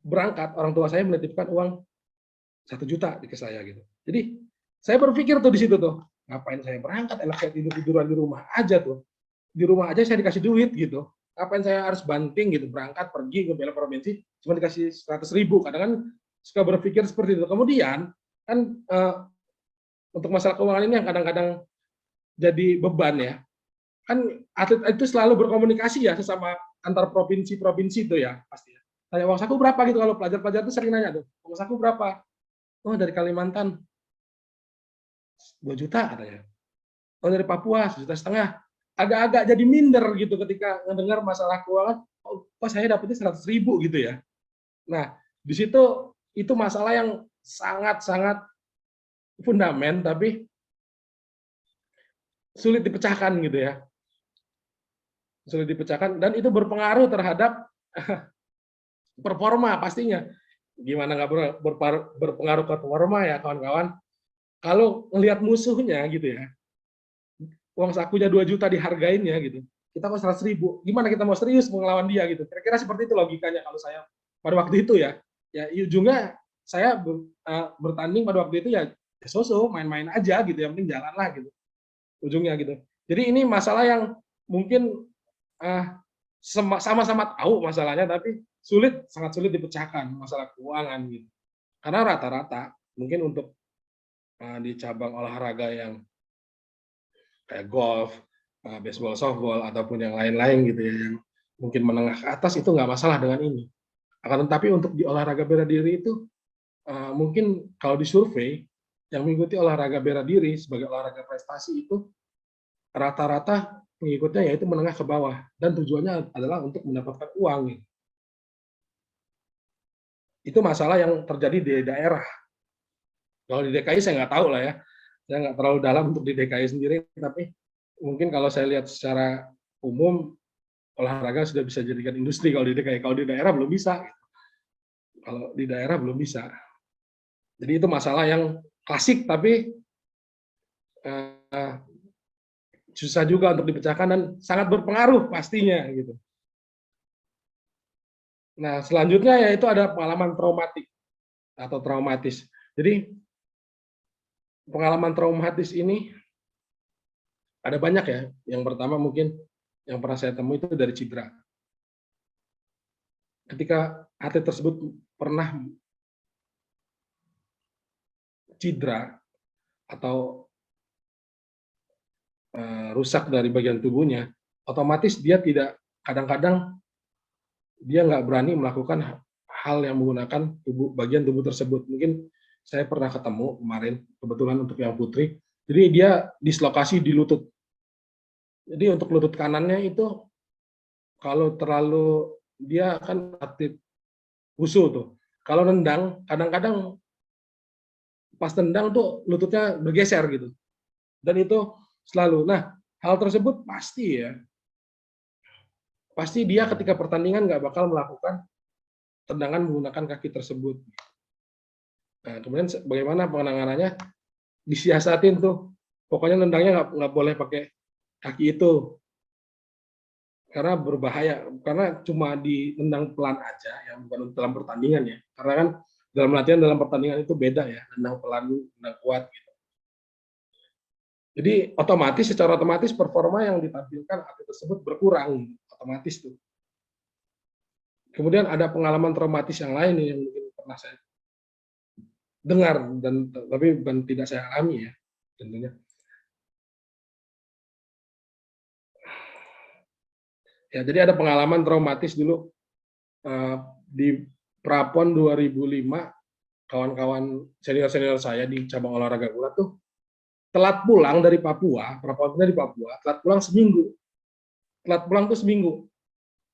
berangkat, orang tua saya menitipkan uang 1 juta ke saya gitu. Jadi, saya berpikir tuh di situ tuh, ngapain saya berangkat, enak saya tiduran di rumah aja tuh. Di rumah aja saya dikasih duit gitu. Ngapain saya harus banting gitu, berangkat pergi ke bela provinsi cuma dikasih 100.000. Kadang kan suka berpikir seperti itu. Kemudian kan untuk masalah keuangan ini yang kadang-kadang jadi beban ya. Kan atlet itu selalu berkomunikasi ya sesama antar provinsi-provinsi itu ya pasti. Tanya uang saku berapa gitu, kalau pelajar-pelajar itu sering nanya tuh, uang saku berapa? Oh dari Kalimantan 2 juta katanya. Oh dari Papua 1,5 juta. Agak-agak jadi minder gitu ketika mendengar masalah keuangan. Oh saya dapetnya 100.000 gitu ya. Nah di situ itu masalah yang sangat-sangat fundamental tapi sulit dipecahkan gitu ya. Sulit dipecahkan dan itu berpengaruh terhadap performa pastinya. Gimana nggak berpengaruh ke performa ya kawan-kawan? Kalau melihat musuhnya gitu ya, uang sakunya 2 juta dihargainnya gitu, kita kok 100.000, gimana kita mau serius melawan dia gitu? Kira-kira seperti itu logikanya kalau saya pada waktu itu ya. Ya ujungnya saya bertanding pada waktu itu ya so-so, main-main aja gitu, yang penting jalan lah gitu. Ujungnya gitu. Jadi ini masalah yang mungkin sama-sama tahu masalahnya, tapi sangat sulit dipecahkan masalah keuangan gitu. Karena rata-rata mungkin untuk di cabang olahraga yang kayak golf, baseball, softball, ataupun yang lain-lain gitu ya, yang mungkin menengah ke atas itu nggak masalah dengan ini. Akan tetapi untuk di olahraga bela diri itu mungkin kalau disurvei yang mengikuti olahraga bela diri sebagai olahraga prestasi itu rata-rata pengikutnya yaitu menengah ke bawah dan tujuannya adalah untuk mendapatkan uang. Itu masalah yang terjadi di daerah. Kalau di DKI saya nggak tahu lah ya, saya nggak terlalu dalam untuk di DKI sendiri, tapi mungkin kalau saya lihat secara umum olahraga sudah bisa dijadikan industri kalau di DKI. Kalau di daerah belum bisa. Kalau di daerah belum bisa. Jadi itu masalah yang klasik tapi susah juga untuk dipecahkan dan sangat berpengaruh pastinya gitu. Nah, selanjutnya yaitu ada pengalaman traumatik atau traumatis. Jadi pengalaman traumatis ini ada banyak ya. Yang pertama mungkin yang pernah saya temui itu dari cedera. Ketika atlet tersebut pernah cedera atau rusak dari bagian tubuhnya, otomatis dia tidak, kadang-kadang dia nggak berani melakukan hal yang menggunakan bagian tubuh tersebut. Mungkin saya pernah ketemu kemarin, kebetulan untuk yang putri, jadi dia dislokasi di lutut. Jadi untuk lutut kanannya itu, kalau terlalu, dia kan atlet wushu tuh, kalau nendang, kadang-kadang pas nendang tuh lututnya bergeser gitu. Dan itu selalu. Nah, hal tersebut pasti ya, pasti dia ketika pertandingan nggak bakal melakukan tendangan menggunakan kaki tersebut. Nah, kemudian bagaimana penanganannya? Disiasatin tuh, pokoknya nendangnya nggak boleh pakai kaki itu, karena berbahaya, karena cuma ditendang pelan aja, yang bukan dalam pertandingan ya. Karena kan dalam latihan, dalam pertandingan itu beda ya, nendang pelan, nendang kuat gitu. Jadi secara otomatis performa yang ditampilkan atlet tersebut berkurang, otomatis tuh. Kemudian ada pengalaman traumatis yang lain yang mungkin pernah saya dengar, tapi bukan tidak saya alami ya, tentunya. Ya, jadi ada pengalaman traumatis dulu di Prapon 2005, kawan-kawan senior-senior saya di cabang olahraga gulat tuh telat pulang dari Papua, Praponnya di Papua, telat pulang seminggu. Telat pulang tuh seminggu.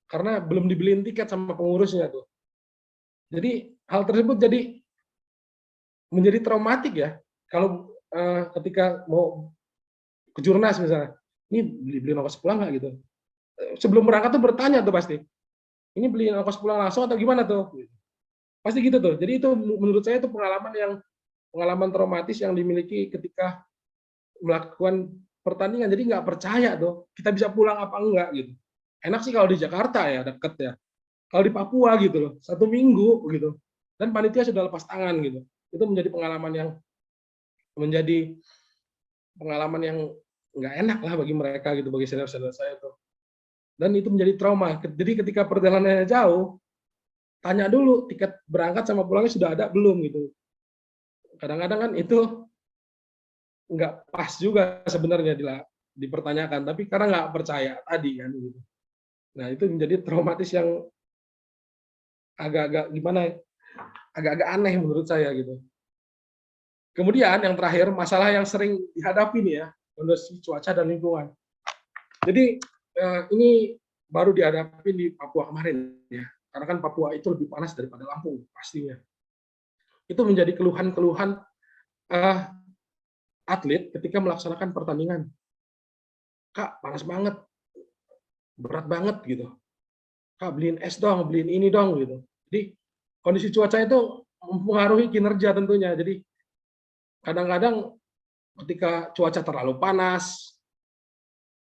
Karena belum dibeliin tiket sama pengurusnya tuh. Jadi hal tersebut jadi menjadi traumatik ya. Kalau ketika mau ke Jurnas misalnya, ini beliin ongkos pulang nggak gitu. Sebelum berangkat tuh bertanya tuh pasti, ini beliin ongkos pulang langsung atau gimana tuh? Pasti gitu tuh. Jadi itu menurut saya itu pengalaman traumatis yang dimiliki ketika melakukan pertandingan. Jadi nggak percaya tuh kita bisa pulang apa enggak gitu. Enak sih kalau di Jakarta ya, deket ya. Kalau di Papua gitu loh, 1 minggu gitu. Dan panitia sudah lepas tangan gitu. Itu menjadi pengalaman yang nggak enak lah bagi mereka gitu, bagi senior-senior saya tuh. Dan itu menjadi trauma. Jadi ketika perjalanannya jauh, tanya dulu tiket berangkat sama pulangnya sudah ada belum gitu. Kadang-kadang kan itu nggak pas juga sebenarnya dipertanyakan, tapi karena nggak percaya tadi kan gitu. Nah itu menjadi traumatis yang agak-agak gimana, agak-agak aneh menurut saya gitu. Kemudian yang terakhir, masalah yang sering dihadapi nih ya, kondisi cuaca dan lingkungan. Jadi ini baru dihadapi di Papua kemarin ya, karena kan Papua itu lebih panas daripada Lampung pastinya. Itu menjadi keluhan-keluhan atlet ketika melaksanakan pertandingan. Kak, panas banget, berat banget gitu. Kak, beliin es dong, beliin ini dong gitu. Jadi kondisi cuaca itu mempengaruhi kinerja tentunya. Jadi kadang-kadang ketika cuaca terlalu panas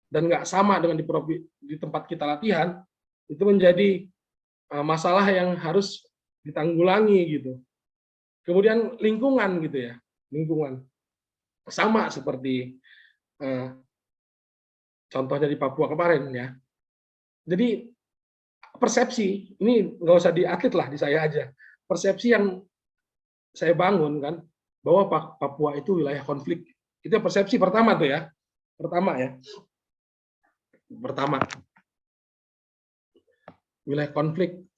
dan nggak sama dengan di tempat kita latihan, itu menjadi masalah yang harus ditanggulangi gitu. Kemudian lingkungan gitu ya, lingkungan sama seperti contohnya di Papua kemarin ya. Jadi persepsi ini nggak usah di atlet lah, di saya aja. Persepsi yang saya bangun kan bahwa Papua itu wilayah konflik. Itu persepsi pertama tuh ya. Pertama ya, wilayah konflik.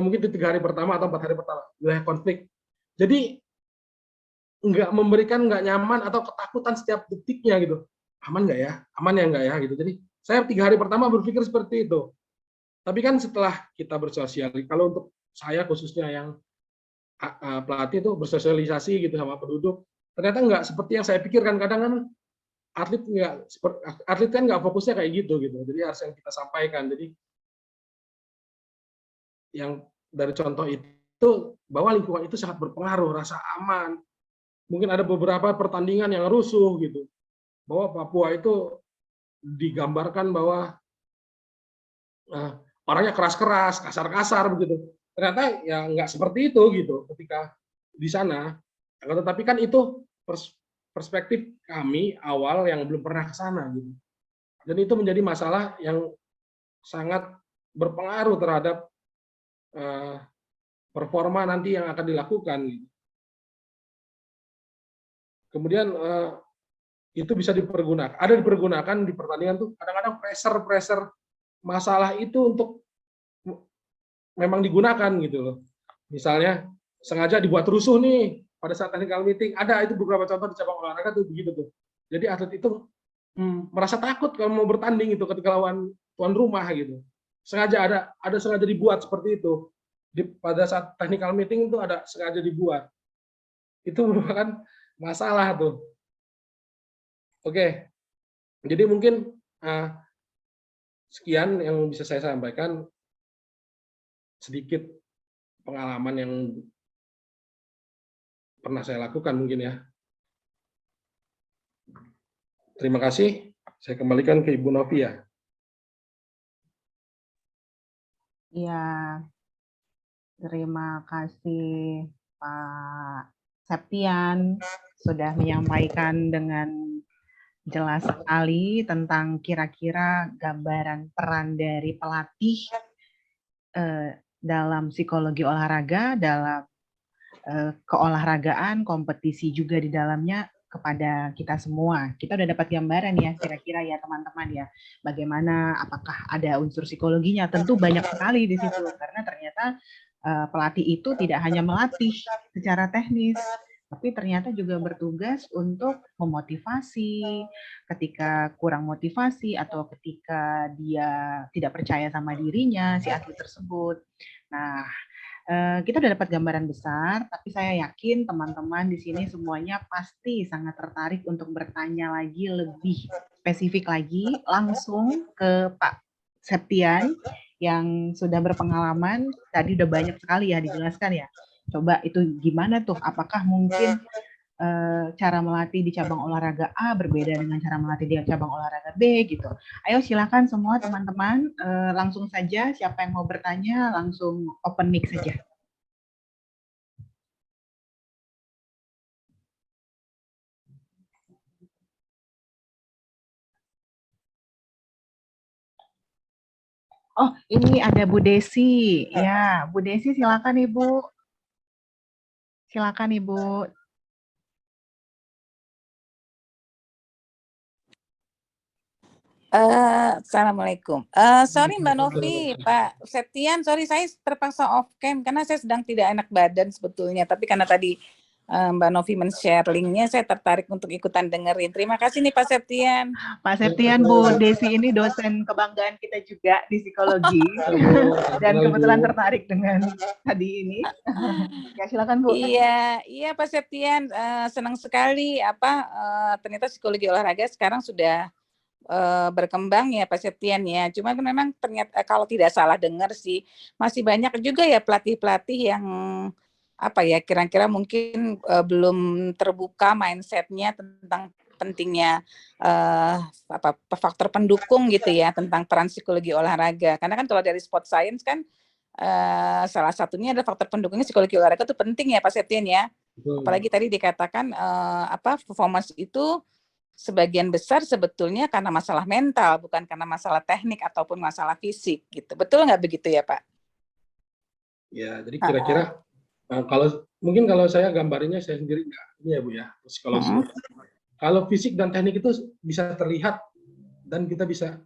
Mungkin di 3 hari pertama atau 4 hari pertama, wilayah konflik. Jadi nggak nyaman atau ketakutan setiap detiknya gitu. Aman nggak ya? Aman ya nggak ya gitu. Jadi saya 3 hari pertama berpikir seperti itu. Tapi kan setelah kita bersosialisasi, kalau untuk saya khususnya yang pelatih itu bersosialisasi gitu sama penduduk, ternyata nggak seperti yang saya pikirkan. Kadang kan atlet kan nggak fokusnya kayak gitu. Jadi harus yang kita sampaikan. Jadi yang dari contoh itu bahwa lingkungan itu sangat berpengaruh, rasa aman. Mungkin ada beberapa pertandingan yang rusuh gitu, bahwa Papua itu digambarkan bahwa orangnya keras-keras, kasar-kasar begitu. Ternyata ya nggak seperti itu gitu ketika di sana. Tetapi kan itu perspektif kami awal yang belum pernah ke sana gitu. Dan itu menjadi masalah yang sangat berpengaruh terhadap performa nanti yang akan dilakukan. Gitu. Kemudian itu bisa dipergunakan di pertandingan tuh kadang-kadang pressure masalah itu untuk memang digunakan gitu loh. Misalnya sengaja dibuat rusuh nih pada saat technical meeting, ada itu beberapa contoh di cabang olahraga tuh begitu tuh. Jadi atlet itu merasa takut kalau mau bertanding itu ketika lawan tuan rumah gitu. Sengaja ada sengaja dibuat seperti itu. Pada saat technical meeting itu ada sengaja dibuat. Itu merupakan masalah tuh. Oke, jadi mungkin sekian yang bisa saya sampaikan, sedikit pengalaman yang pernah saya lakukan mungkin ya. Terima kasih, saya kembalikan ke Ibu Novia. Ya, terima kasih Pak Septian sudah menyampaikan dengan jelas sekali tentang kira-kira gambaran peran dari pelatih dalam psikologi olahraga, dalam keolahragaan, kompetisi juga di dalamnya kepada kita semua. Kita udah dapat gambaran ya kira-kira ya teman-teman ya. Bagaimana, apakah ada unsur psikologinya? Tentu banyak sekali di situ karena ternyata pelatih itu tidak hanya melatih secara teknis, tapi ternyata juga bertugas untuk memotivasi ketika kurang motivasi atau ketika dia tidak percaya sama dirinya, si atlet tersebut. Nah, kita udah dapat gambaran besar, tapi saya yakin teman-teman di sini semuanya pasti sangat tertarik untuk bertanya lagi lebih spesifik lagi langsung ke Pak Septian yang sudah berpengalaman. Tadi udah banyak sekali ya dijelaskan ya. Coba itu gimana tuh? Apakah mungkin cara melatih di cabang olahraga A berbeda dengan cara melatih di cabang olahraga B gitu. Ayo silakan semua teman-teman langsung saja siapa yang mau bertanya langsung open mic saja. Oh, ini ada Bu Desi. Ya, Bu Desi silakan Ibu. Silakan Ibu. Assalamualaikum. Sorry Mbak Novi, Pak Septian, sorry saya terpaksa off cam karena saya sedang tidak enak badan sebetulnya. Tapi karena tadi Mbak Novi men-share linknya, saya tertarik untuk ikutan dengerin. Terima kasih nih Pak Septian. Pak Septian, Bu Desi ini dosen kebanggaan kita juga di psikologi dan kebetulan tertarik dengan tadi ini. Ya silakan Bu. Iya Pak Septian, senang sekali ternyata psikologi olahraga sekarang sudah berkembang ya Pak Septian ya. Cuma memang ternyata kalau tidak salah dengar sih masih banyak juga ya pelatih-pelatih yang kira-kira mungkin belum terbuka mindset-nya tentang pentingnya faktor pendukung gitu ya tentang peran psikologi olahraga. Karena kan kalau dari sport science kan salah satunya ada faktor pendukungnya psikologi olahraga itu penting ya Pak Septian ya. Apalagi tadi dikatakan performance itu sebagian besar sebetulnya karena masalah mental, bukan karena masalah teknik ataupun masalah fisik gitu. Betul nggak begitu ya Pak? Ya, jadi kira-kira kalau saya gambarnya saya sendiri nggak ini ya Bu ya, psikologi. kalau fisik dan teknik itu bisa terlihat dan kita bisa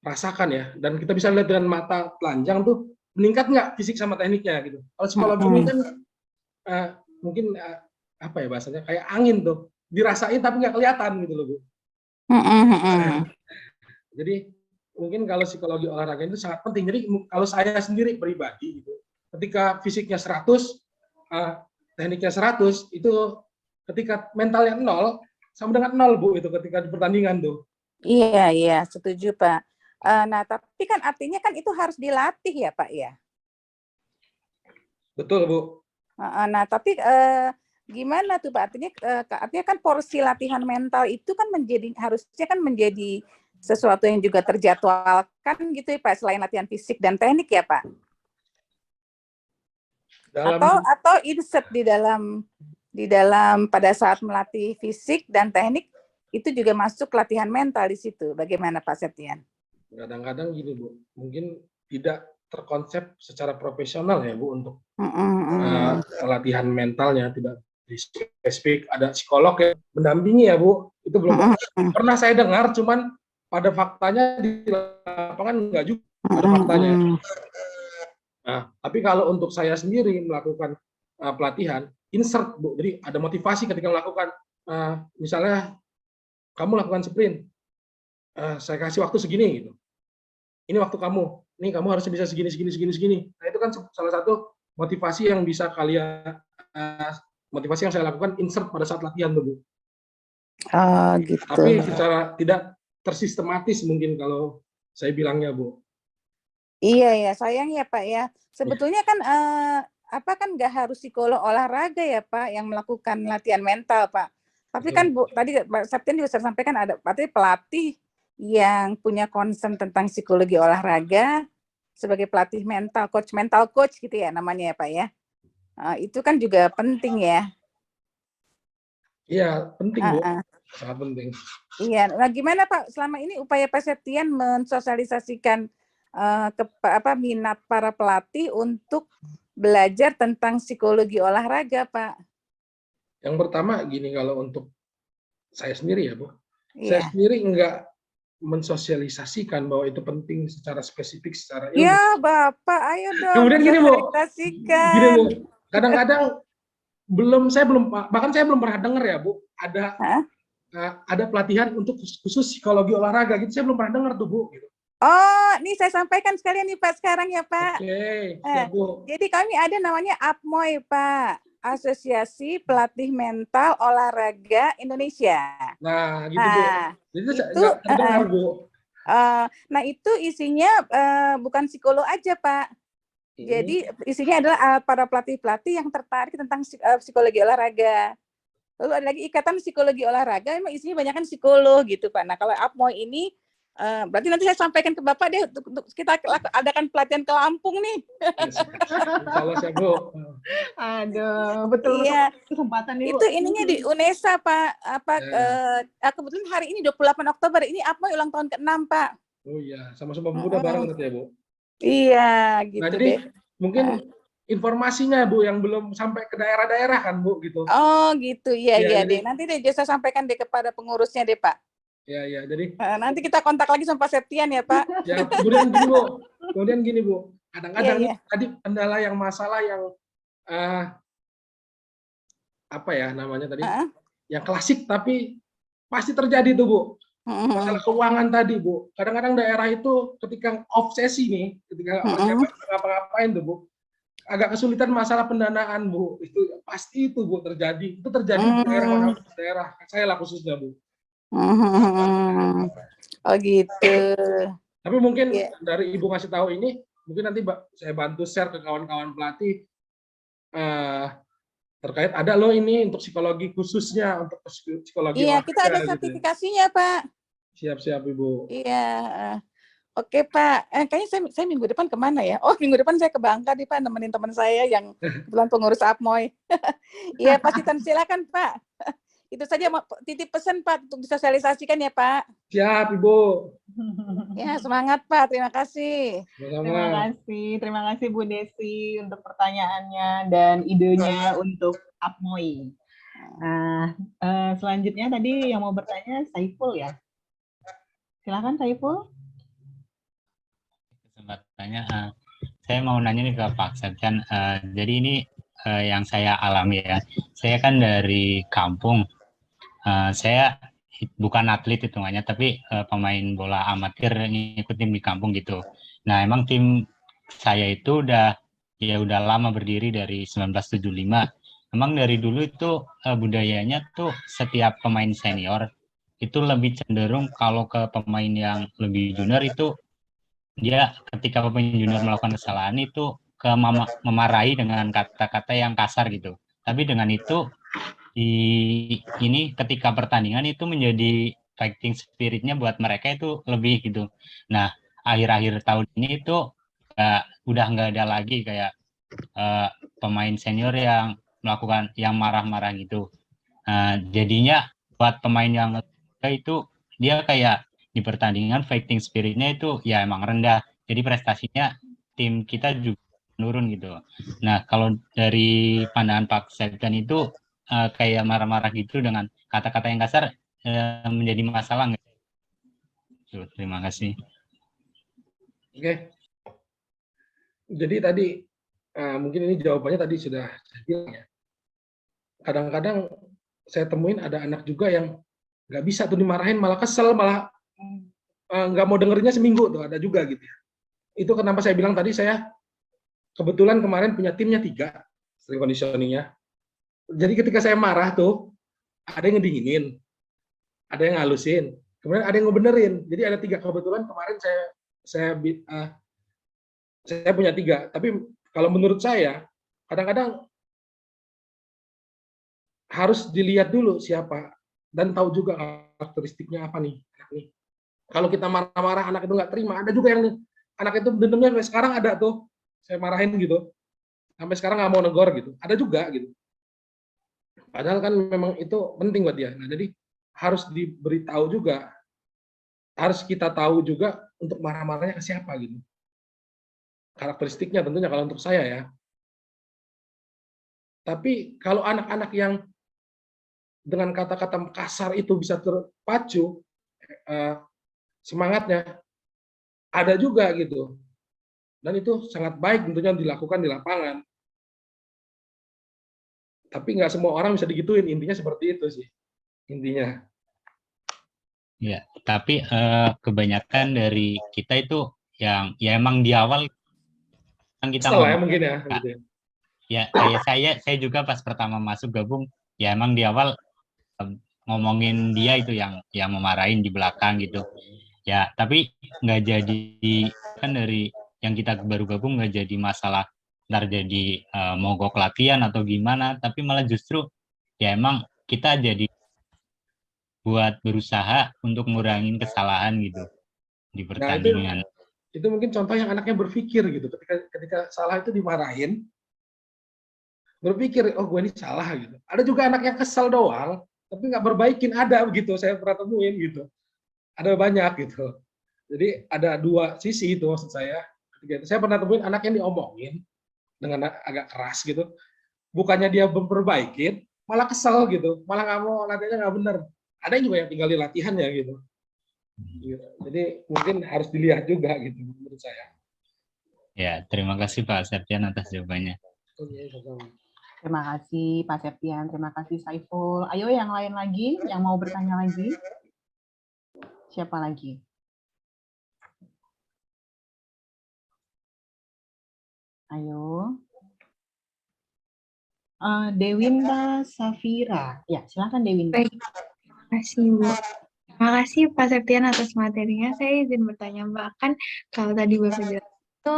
rasakan ya, dan kita bisa lihat dengan mata telanjang tuh meningkat nggak fisik sama tekniknya gitu. Kalau psikologi ini kan mungkin apa ya bahasanya, kayak angin tuh, dirasain tapi nggak kelihatan gitu loh Bu. Jadi mungkin kalau psikologi olahraga itu sangat penting. Jadi kalau saya sendiri pribadi gitu, ketika fisiknya 100, tekniknya 100, itu ketika mentalnya 0 sama dengan 0 Bu, itu ketika di pertandingan tuh. Iya, setuju Pak. Nah, tapi kan artinya kan itu harus dilatih ya Pak ya. Betul Bu. Nah, tapi gimana tuh Pak? Artinya kan porsi latihan mental itu kan harusnya kan menjadi sesuatu yang juga terjadwalkan gitu ya Pak, selain latihan fisik dan teknik ya Pak. Atau insert di dalam pada saat melatih fisik dan teknik itu juga masuk latihan mental di situ. Bagaimana Pak Septian? Kadang-kadang gini Bu, mungkin tidak terkonsep secara profesional ya Bu untuk latihan mentalnya, tidak spesifik ada psikolog yang mendampingi ya Bu. Itu belum pernah saya dengar, cuman pada faktanya di lapangan enggak juga pada faktanya. Nah, tapi kalau untuk saya sendiri melakukan pelatihan, insert Bu, jadi ada motivasi ketika melakukan, misalnya kamu lakukan sprint, saya kasih waktu segini gitu. Ini waktu kamu, nih kamu harus bisa segini. Nah itu kan salah satu motivasi yang bisa kalian, motivasi yang saya lakukan insert pada saat latihan tuh Bu. Gitu. Tapi secara tidak tersistematis mungkin kalau saya bilangnya Bu. Iya, sayang ya Pak ya. Sebetulnya kan kan nggak harus psikolog olahraga ya Pak yang melakukan latihan mental Pak. Tapi kan Bu, tadi Pak Septian juga saya sampaikan ada berarti pelatih yang punya concern tentang psikologi olahraga sebagai pelatih mental coach gitu ya namanya ya Pak ya. Itu kan juga penting ya. Iya, penting Bu. Sangat penting. Iya, nah gimana Pak selama ini upaya Pak Septian mensosialisasikan minat para pelatih untuk belajar tentang psikologi olahraga, Pak? Yang pertama gini, kalau untuk saya sendiri ya Bu, Iya. saya sendiri enggak mensosialisasikan bahwa itu penting secara spesifik, secara ilmu. Ya Bapak, ayo dong. Kemudian gini Bu, kadang-kadang saya belum pernah dengar ya Bu, ada pelatihan untuk khusus psikologi olahraga gitu, saya belum pernah dengar tuh Bu. Gitu. Oh, nih saya sampaikan sekalian nih Pak sekarang ya Pak. Oke, siap Bu. Jadi kami ada namanya APMOI Pak, Asosiasi Pelatih Mental Olahraga Indonesia. Nah, gitu Bu. Jadi itu terdengar Bu. Nah itu isinya bukan psikolog aja Pak. Jadi isinya adalah para pelatih-pelatih yang tertarik tentang psikologi olahraga. Lalu ada lagi Ikatan Psikologi Olahraga, emang isinya banyak kan psikolog gitu Pak. Nah kalau APMOI ini berarti nanti saya sampaikan ke Bapak deh untuk kita adakan pelatihan ke Lampung nih. Salah saya Bu. Aduh, betul iya. Kesempatan nih Bu. Itu ininya di UNESA Pak. Kebetulan hari ini 28 Oktober ini APMOI ulang tahun ke-6 Pak. Oh iya, sama-sama pemuda bareng nanti ya Bu. Iya, gitu. Nah, jadi mungkin informasinya Bu yang belum sampai ke daerah-daerah kan Bu gitu. Oh gitu, iya deh. Nanti deh saya sampaikan deh kepada pengurusnya deh Pak. Iya, jadi nanti kita kontak lagi sama Pak Septian ya Pak. Ya, kemudian gini Bu, kadang-kadang tadi kendala yang masalah yang apa ya namanya tadi, yang klasik tapi pasti terjadi tuh Bu. Masalah keuangan tadi Bu. Kadang-kadang daerah itu ketika obsesi nih, ketika ngapa-ngapain tuh Bu, agak kesulitan masalah pendanaan Bu. Itu pasti itu Bu terjadi. Itu terjadi di daerah saya lah khususnya Bu. Oh gitu. Tapi mungkin dari Ibu ngasih tahu ini, mungkin nanti saya bantu share ke kawan-kawan pelatih terkait ada loh ini untuk psikologi khususnya, untuk psikologi olahraga. Iya, kita ada sertifikasinya gitu. Pak. Siap Ibu. Iya. Oke Pak, kayaknya saya minggu depan kemana ya? Oh minggu depan saya ke Bangka nih Pak, nemenin teman saya yang kebetulan pengurus APMOI. Iya Pak Sitan, silakan Pak. Itu saja titip pesan Pak untuk disosialisasikan ya Pak. Siap Ibu. Ya semangat Pak, terima kasih. Terima kasih Bu Desi untuk pertanyaannya dan idenya untuk APMOI. Nah, selanjutnya tadi yang mau bertanya Saiful ya. Silakan Saiful. Kesempatannya, saya mau nanya nih ke Pak Septian. Jadi ini yang saya alami ya. Saya kan dari kampung. Saya bukan atlet hitungannya, tapi pemain bola amatir ngikutin di kampung gitu. Nah, emang tim saya itu udah lama berdiri dari 1975. Emang dari dulu itu budayanya tuh setiap pemain senior itu lebih cenderung kalau ke pemain yang lebih junior itu dia ketika pemain junior melakukan kesalahan itu memarahi dengan kata-kata yang kasar gitu. Tapi dengan itu ini ketika pertandingan itu menjadi fighting spiritnya buat mereka itu lebih gitu. Nah, akhir-akhir tahun ini itu udah nggak ada lagi kayak pemain senior yang melakukan yang marah-marah gitu. Jadinya buat pemain yang itu dia kayak di pertandingan fighting spiritnya itu ya emang rendah. Jadi prestasinya tim kita juga menurun gitu. Nah, kalau dari pandangan Pak Septian itu kayak marah-marah gitu dengan kata-kata yang kasar menjadi masalah nggak? Terima kasih. Oke. Jadi tadi mungkin ini jawabannya tadi sudah saya bilang ya. Kadang-kadang saya temuin ada anak juga yang nggak bisa tuh dimarahin, malah kesel, malah nggak mau dengerinnya seminggu tuh, ada juga gitu ya. Itu kenapa saya bilang tadi saya kebetulan kemarin punya timnya 3, strength conditioning-nya. Jadi ketika saya marah tuh, ada yang ngedinginin, ada yang ngalusin, kemudian ada yang ngebenerin. Jadi ada 3, kebetulan kemarin saya punya 3. Tapi kalau menurut saya, kadang-kadang harus dilihat dulu siapa dan tahu juga karakteristiknya apa nih. Kalau kita marah-marah anak itu nggak terima, ada juga yang anak itu dendamnya sampai sekarang ada tuh, saya marahin gitu, sampai sekarang nggak mau negor gitu, ada juga gitu. Padahal kan memang itu penting buat dia. Nah, jadi harus diberitahu juga, harus kita tahu juga untuk marah-marahnya ke siapa gitu. Karakteristiknya tentunya kalau untuk saya ya. Tapi kalau anak-anak yang dengan kata-kata kasar itu bisa terpacu semangatnya, ada juga gitu. Dan itu sangat baik tentunya dilakukan di lapangan. Tapi nggak semua orang bisa digituin, intinya seperti itu sih, intinya. Ya, tapi kebanyakan dari kita itu yang ya emang di awal kan kita Kesel ya ngomong mungkin ya. Gitu. ya kayak saya juga pas pertama masuk gabung ya emang di awal ngomongin dia itu yang memarahin di belakang gitu ya, tapi nggak jadi kan dari yang kita baru gabung nggak jadi masalah ntar jadi mogok latihan atau gimana, tapi malah justru ya emang kita jadi buat berusaha untuk ngurangin kesalahan gitu di Nah, pertandingan. itu mungkin contoh yang anaknya berpikir gitu, ketika salah itu dimarahin, berpikir, oh gue ini salah gitu. Ada juga anak yang kesel doang, tapi nggak berbaikin, ada begitu, saya pernah temuin gitu. Ada banyak gitu. Jadi ada 2 sisi itu maksud saya. Ketika itu saya pernah temuin anak yang diomongin dengan agak keras gitu, bukannya dia memperbaikin, malah kesel gitu, malah nggak mau, latihannya nggak bener. Ada juga yang tinggal di latihan ya gitu. Jadi mungkin harus dilihat juga gitu menurut saya. Ya, terima kasih Pak Septian atas jawabannya. Terima kasih Pak Septian, terima kasih Saiful. Ayo yang lain lagi, yang mau bertanya lagi. Siapa lagi? Ayo. Dewinda Safira. Ya, silakan Dewinda. Baik, terima kasih Bu. Terima kasih Pak Septian atas materinya. Saya izin bertanya Mbak, kan kalau tadi Bapak jelaskan itu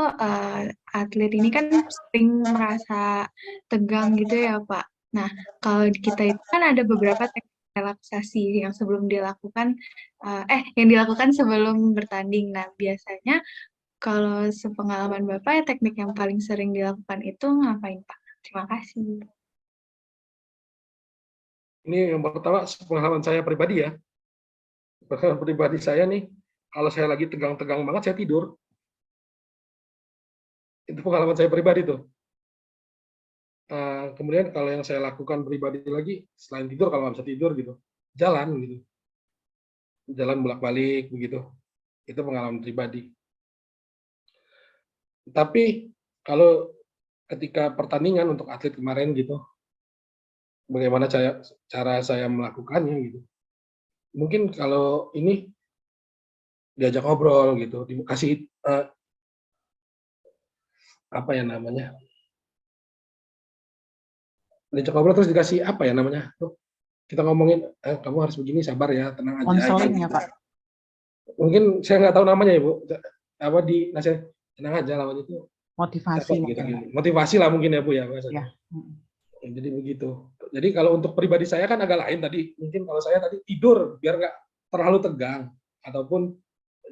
atlet ini kan sering merasa tegang gitu ya Pak. Nah, kalau di kita itu kan ada beberapa teknik relaksasi yang sebelum dilakukan, yang dilakukan sebelum bertanding. Nah, biasanya kalau sepengalaman Bapak, teknik yang paling sering dilakukan itu ngapain Pak? Terima kasih. Ini yang pertama pengalaman saya pribadi ya. Pengalaman pribadi saya nih, kalau saya lagi tegang-tegang banget, saya tidur. Itu pengalaman saya pribadi tuh. Kemudian kalau yang saya lakukan pribadi lagi, selain tidur, kalau nggak bisa tidur gitu, jalan gitu, jalan bolak-balik begitu. Itu pengalaman pribadi. Tapi kalau ketika pertandingan untuk atlet kemarin gitu, bagaimana cara saya melakukannya gitu. Mungkin kalau ini diajak ngobrol gitu, dikasih apa ya namanya? Diajak ngobrol terus dikasih apa ya namanya? Tuh, kita ngomongin, kamu harus begini, sabar ya, tenang aja. Konseling gitu. ya Pak. Mungkin saya nggak tahu namanya Ibu. Apa di nasihat, tenang aja lawan itu. Motivasi Gitu, mungkin. gitu. Motivasi lah mungkin ya Bu ya. Ya. Jadi begitu. Jadi kalau untuk pribadi saya kan agak lain tadi. Mungkin kalau saya tadi tidur biar nggak terlalu tegang ataupun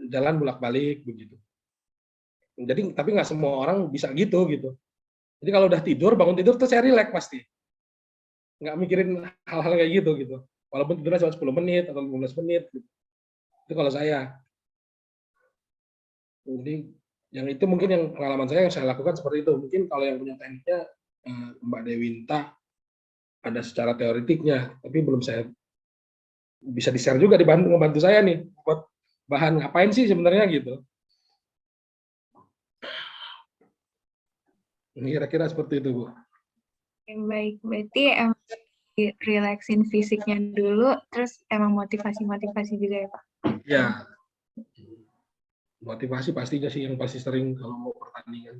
jalan bolak-balik begitu. Jadi tapi nggak semua orang bisa gitu. Jadi kalau udah tidur, bangun tidur tuh saya rileks pasti. Nggak mikirin hal-hal kayak gitu. Walaupun tidurnya cuma 10 menit atau 15 menit. Gitu. Itu kalau saya. Jadi yang itu mungkin yang pengalaman saya yang saya lakukan seperti itu. Mungkin kalau yang punya tekniknya Mbak Dewinta ada secara teoritiknya, tapi belum saya bisa di-share juga, membantu saya nih buat bahan ngapain sih sebenarnya gitu. Ini kira-kira seperti itu, Bu. Baik, berarti emang relaxin fisiknya dulu, terus emang motivasi juga ya Pak? Ya, motivasi pastinya sih yang pasti sering kalau mau pertandingan.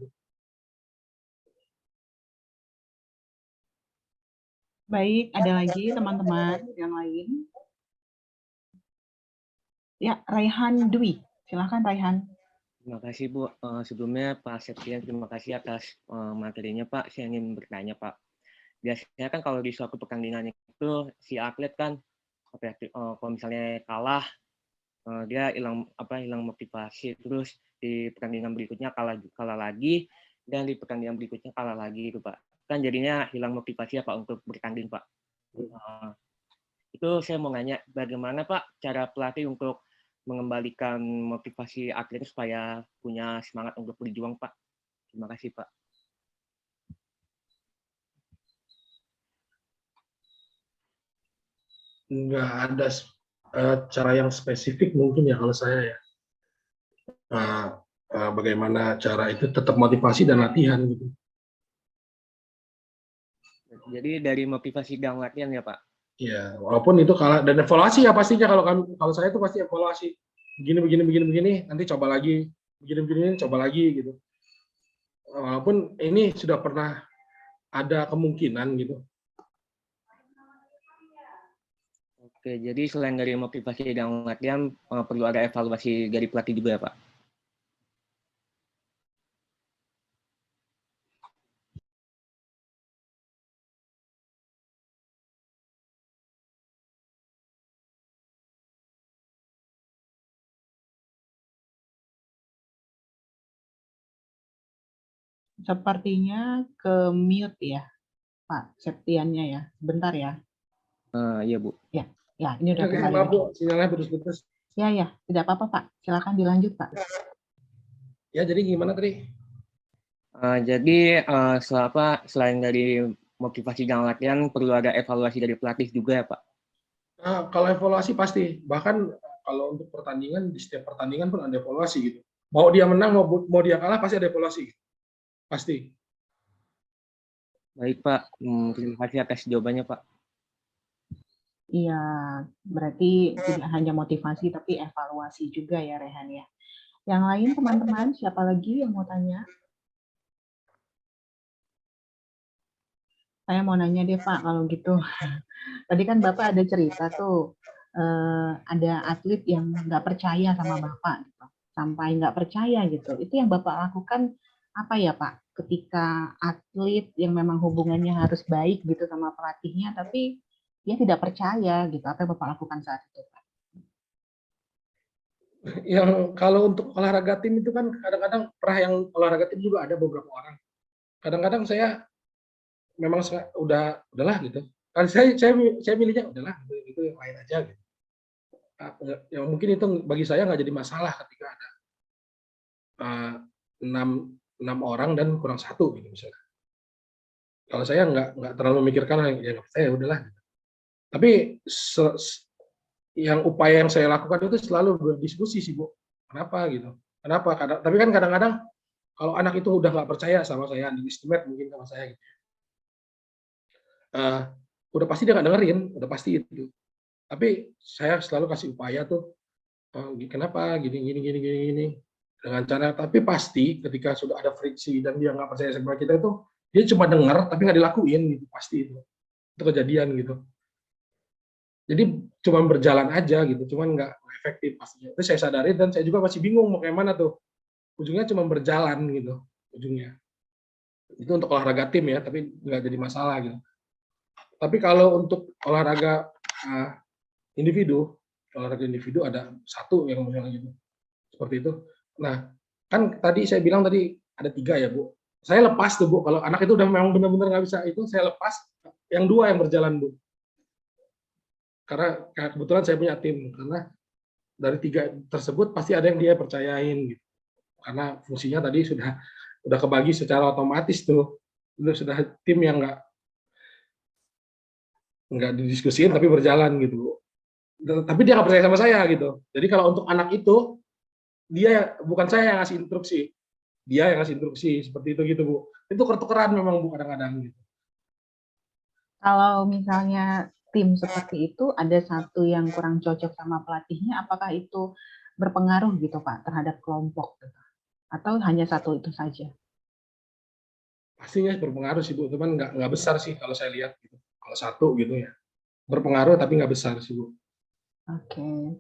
Baik, ada lagi teman-teman yang lain? Ya, Raihan Dwi. Silahkan Raihan. Terima kasih Bu. Sebelumnya Pak Septian, terima kasih atas materinya Pak. Saya ingin bertanya Pak. Biasanya kan kalau di suatu pertandingan itu si atlet kan kalau misalnya kalah dia hilang motivasi, terus di pertandingan berikutnya kalah lagi, dan di pertandingan berikutnya kalah lagi itu Pak. Kan jadinya hilang motivasi ya Pak untuk bertanding Pak. Itu saya mau nanya bagaimana Pak cara pelatih untuk mengembalikan motivasi atlet supaya punya semangat untuk berjuang, Pak. Terima kasih, Pak. Nggak ada cara yang spesifik mungkin ya kalau saya ya. Bagaimana cara itu tetap motivasi dan latihan gitu. Jadi dari motivasi dan latihan ya, Pak? Ya, walaupun itu kalah dan evaluasi ya pastinya kalau saya itu pasti evaluasi. Begini, nanti coba lagi. Begini, coba lagi gitu. Walaupun ini sudah pernah ada kemungkinan gitu. Oke, jadi selain dari motivasi dan latihan, perlu ada evaluasi dari pelatih juga ya, Pak? Sepertinya ke mute ya, Pak Septiannya ya. Bentar ya. Iya, Bu. Ya, ini udah kembali Maaf, Bu, lagi. sinyalnya putus-putus. Ya, tidak apa-apa Pak. Silakan dilanjut Pak. Ya, jadi gimana tadi? Jadi selain dari motivasi dan latihan, perlu ada evaluasi dari pelatih juga ya, Pak? Kalau evaluasi pasti. Bahkan kalau untuk pertandingan, di setiap pertandingan pun ada evaluasi gitu. Mau dia menang, mau dia kalah, pasti ada evaluasi. Pasti. Baik, Pak. Terima kasih atas jawabannya, Pak. Iya, berarti tidak hanya motivasi tapi evaluasi juga ya Rehan ya. Yang lain teman-teman, siapa lagi yang mau tanya? Saya mau nanya deh Pak, kalau gitu. Tadi kan Bapak ada cerita tuh, ada atlet yang nggak percaya sama Bapak, gitu. Sampai nggak percaya gitu. Itu yang Bapak lakukan apa ya Pak? Ketika atlet yang memang hubungannya harus baik gitu sama pelatihnya, tapi dia tidak percaya gitu. Apa yang Bapak lakukan saat itu Pak? Yang kalau untuk olahraga tim itu kan kadang-kadang yang olahraga tim juga ada beberapa orang. Kadang-kadang saya memang udahlah gitu. Kan saya milihnya udahlah itu yang lain aja gitu. Yang mungkin itu bagi saya nggak jadi masalah ketika ada 6 orang dan kurang 1 gitu misalnya. Kalau saya nggak terlalu memikirkan, ya saya udahlah. Tapi yang upaya yang saya lakukan itu selalu berdiskusi sih Bu. Kenapa gitu? Kenapa? Tapi kan kadang-kadang kalau anak itu udah nggak percaya sama saya, underestimate mungkin sama saya gitu. Udah pasti dia nggak dengerin, udah pasti itu. Tapi saya selalu kasih upaya tuh, kenapa gini dengan cara, tapi pasti ketika sudah ada friksi dan dia nggak percaya sama kita itu, dia cuma dengar tapi nggak dilakuin gitu, pasti itu kejadian gitu. Jadi cuma berjalan aja gitu, cuman nggak efektif pastinya. Itu saya sadari dan saya juga masih bingung mau kayak mana tuh. Ujungnya cuma berjalan gitu, ujungnya. Itu untuk olahraga tim ya, tapi nggak jadi masalah gitu. Tapi kalau untuk olahraga individu ada satu yang misalnya gitu, seperti itu. Nah, kan tadi saya bilang tadi ada 3 ya Bu. Saya lepas tuh Bu, kalau anak itu udah memang benar-benar nggak bisa itu, saya lepas, yang 2 yang berjalan Bu. Karena kebetulan saya punya tim, karena dari 3 tersebut pasti ada yang dia percayain gitu. Karena fungsinya tadi sudah kebagi secara otomatis tuh. Itu sudah tim yang nggak didiskusiin tapi berjalan gitu Bu. Tapi dia nggak percaya sama saya gitu. Jadi kalau untuk anak itu, dia bukan saya yang ngasih instruksi, dia yang ngasih instruksi seperti itu gitu Bu. Itu tuker-tukeran memang Bu kadang-kadang gitu. Kalau misalnya tim seperti itu ada satu yang kurang cocok sama pelatihnya, apakah itu berpengaruh gitu Pak terhadap kelompok gitu? Atau hanya satu itu saja? Pastinya berpengaruh sih Bu, cuman nggak besar sih kalau saya lihat gitu. Kalau satu gitu ya, berpengaruh tapi nggak besar sih Bu. Oke.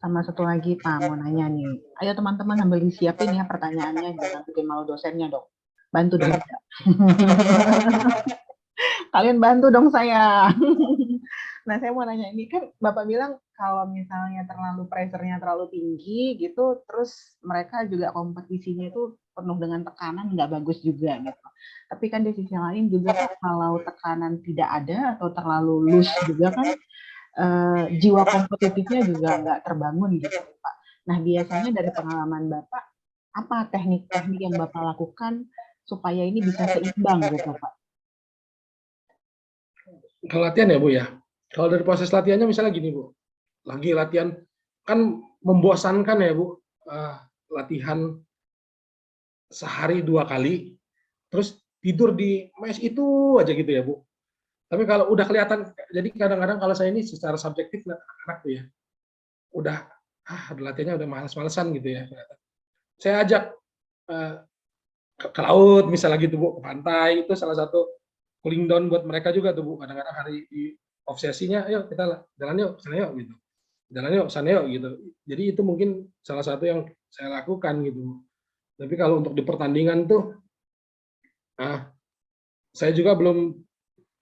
Sama satu lagi Pak, mau nanya nih. Ayo teman-teman sambil disiapin ya pertanyaannya, jangan bikin malu dosennya dong. Bantu dong. Kalian bantu dong saya. Nah, saya mau nanya ini kan Bapak bilang kalau misalnya terlalu pressure-nya terlalu tinggi gitu, terus mereka juga kompetisinya itu penuh dengan tekanan, nggak bagus juga gitu. Tapi kan di sisi lain juga Pak, kalau tekanan tidak ada atau terlalu loose juga kan jiwa kompetitifnya juga nggak terbangun gitu Pak. Nah, biasanya dari pengalaman Bapak, apa teknik-teknik yang Bapak lakukan supaya ini bisa seimbang gitu Pak? Kalau latihan ya Bu ya, kalau dari proses latihannya misalnya gini Bu, lagi latihan kan membosankan ya Bu, latihan sehari 2 kali, terus tidur di mes itu aja gitu ya Bu. Tapi kalau udah kelihatan, jadi kadang-kadang kalau saya ini secara subjektif anak tuh ya, udah latihannya udah males-malesan gitu ya. Saya ajak ke laut misalnya gitu Bu, ke pantai, itu salah satu cooling down buat mereka juga tuh Bu. Kadang-kadang hari di obsesinya, ayo kita jalan yuk, sana yuk gitu. Jalan yuk, sana yuk gitu. Jadi itu mungkin salah satu yang saya lakukan gitu. Tapi kalau untuk di pertandingan tuh, saya juga belum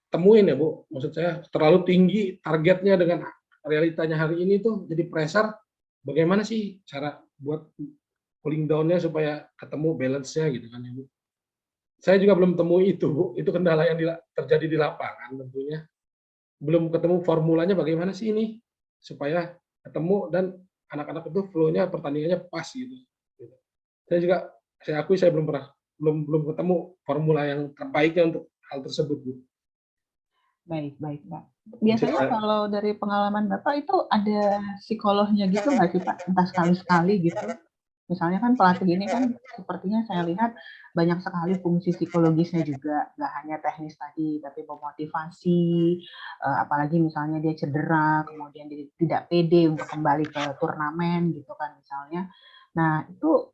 temuin ya Bu. Maksud saya terlalu tinggi targetnya dengan realitanya hari ini tuh jadi pressure. Bagaimana sih cara buat cooling down-nya supaya ketemu balance-nya gitu kan ya Bu. Saya juga belum temui itu Bu. Itu kendala yang terjadi di lapangan tentunya. Belum ketemu formulanya bagaimana sih ini supaya ketemu dan anak-anak itu flow-nya pertandingannya pas gitu. Saya akui saya belum ketemu formula yang terbaiknya untuk hal tersebut Bu. Baik, Pak. Biasanya kalau dari pengalaman Bapak itu ada psikolognya gitu nggak sih Pak? Entah sekali-sekali gitu. Misalnya kan pelatih ini kan sepertinya saya lihat banyak sekali fungsi psikologisnya juga, nggak hanya teknis tadi, tapi memotivasi, apalagi misalnya dia cedera, kemudian dia tidak pede untuk kembali ke turnamen gitu kan misalnya. Nah itu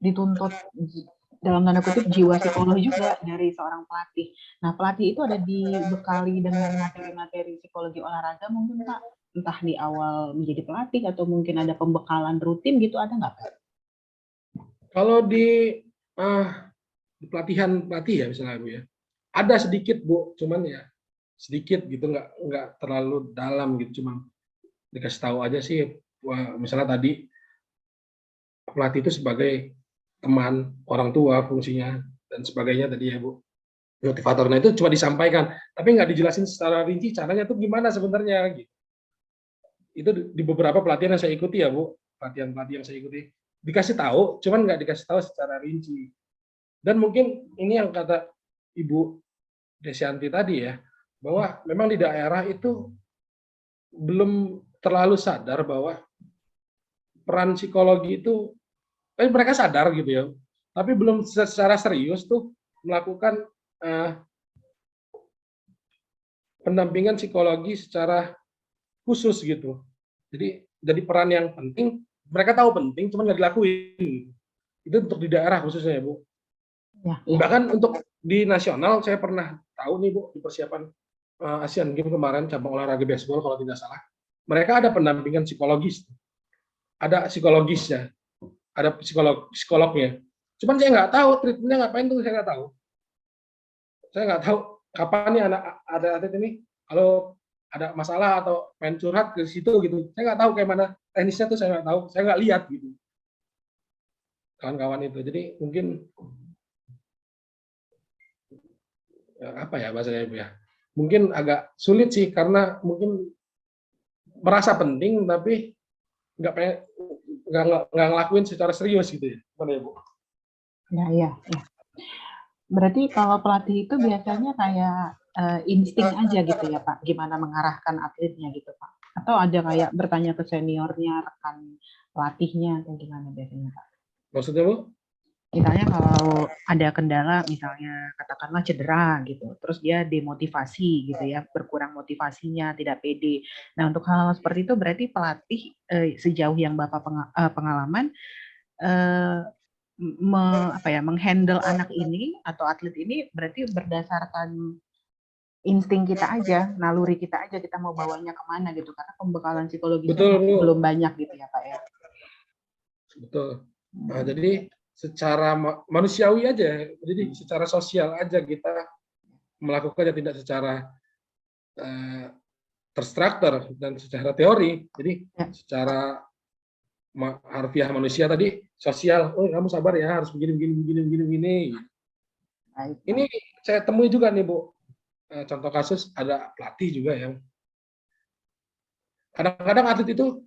dituntut dalam tanda kutip jiwa psikologi juga dari seorang pelatih. Nah pelatih itu ada dibekali dengan materi-materi psikologi olahraga mungkin Pak? Entah di awal menjadi pelatih atau mungkin ada pembekalan rutin gitu, ada nggak Pak? Kalau di pelatihan pelatih ya misalnya Bu ya, ada sedikit Bu, cuman ya sedikit gitu, nggak terlalu dalam gitu, cuma dikasih tahu aja sih, misalnya tadi pelatih itu sebagai teman, orang tua fungsinya dan sebagainya tadi ya Bu, motivator. Nah itu cuma disampaikan, tapi nggak dijelasin secara rinci caranya tuh gimana sebenarnya gitu. Itu di beberapa pelatihan yang saya ikuti ya Bu, pelatihan yang saya ikuti dikasih tahu, cuman nggak dikasih tahu secara rinci. Dan mungkin ini yang kata Ibu Desyanti tadi ya, bahwa memang di daerah itu belum terlalu sadar bahwa peran psikologi itu, mereka sadar gitu ya, tapi belum secara serius tuh melakukan pendampingan psikologi secara khusus gitu. Jadi peran yang penting, mereka tahu penting, cuma nggak dilakuin. Itu untuk di daerah khususnya ya Bu. Ya, Bahkan untuk di nasional saya pernah tahu nih Bu, di persiapan Asian Games kemarin cabang olahraga baseball kalau tidak salah, mereka ada pendampingan psikologis, ada psikologisnya, ada psikolognya. Cuman saya nggak tahu treatmentnya ngapain tuh, saya nggak tahu. Saya nggak tahu kapan nih ada atlet ini kalau ada masalah atau main curhat ke situ gitu. Saya nggak tahu kayak mana teknisnya tuh, saya nggak tahu, saya nggak lihat gitu. Kawan-kawan itu, jadi mungkin apa ya bahasanya Ibu ya? Mungkin agak sulit sih karena mungkin merasa penting tapi nggak ngelakuin secara serius gitu ya, mana ya Bu? Ya. Berarti kalau pelatih itu biasanya kayak insting aja gitu ya Pak, gimana mengarahkan atletnya gitu Pak? Atau ada kayak bertanya ke seniornya, rekan pelatihnya, atau gimana biasanya Pak? Maksudnya Bu? Misalnya kalau ada kendala, misalnya katakanlah cedera gitu, terus dia demotivasi gitu ya, berkurang motivasinya, tidak pede. Nah untuk hal seperti itu berarti pelatih sejauh yang Bapak pengalaman menghandle anak ini atau atlet ini berarti berdasarkan insting kita aja, naluri kita aja, kita mau bawanya kemana gitu, karena pembekalan psikologisnya belum banyak gitu ya Pak ya. Betul. Nah, jadi secara manusiawi aja, jadi secara sosial aja kita melakukannya, tidak secara terstruktur dan secara teori. Jadi secara harfiah manusia tadi, sosial, oh kamu sabar ya, harus begini. Ini saya temui juga nih Bu, contoh kasus ada pelatih juga yang kadang-kadang atlet itu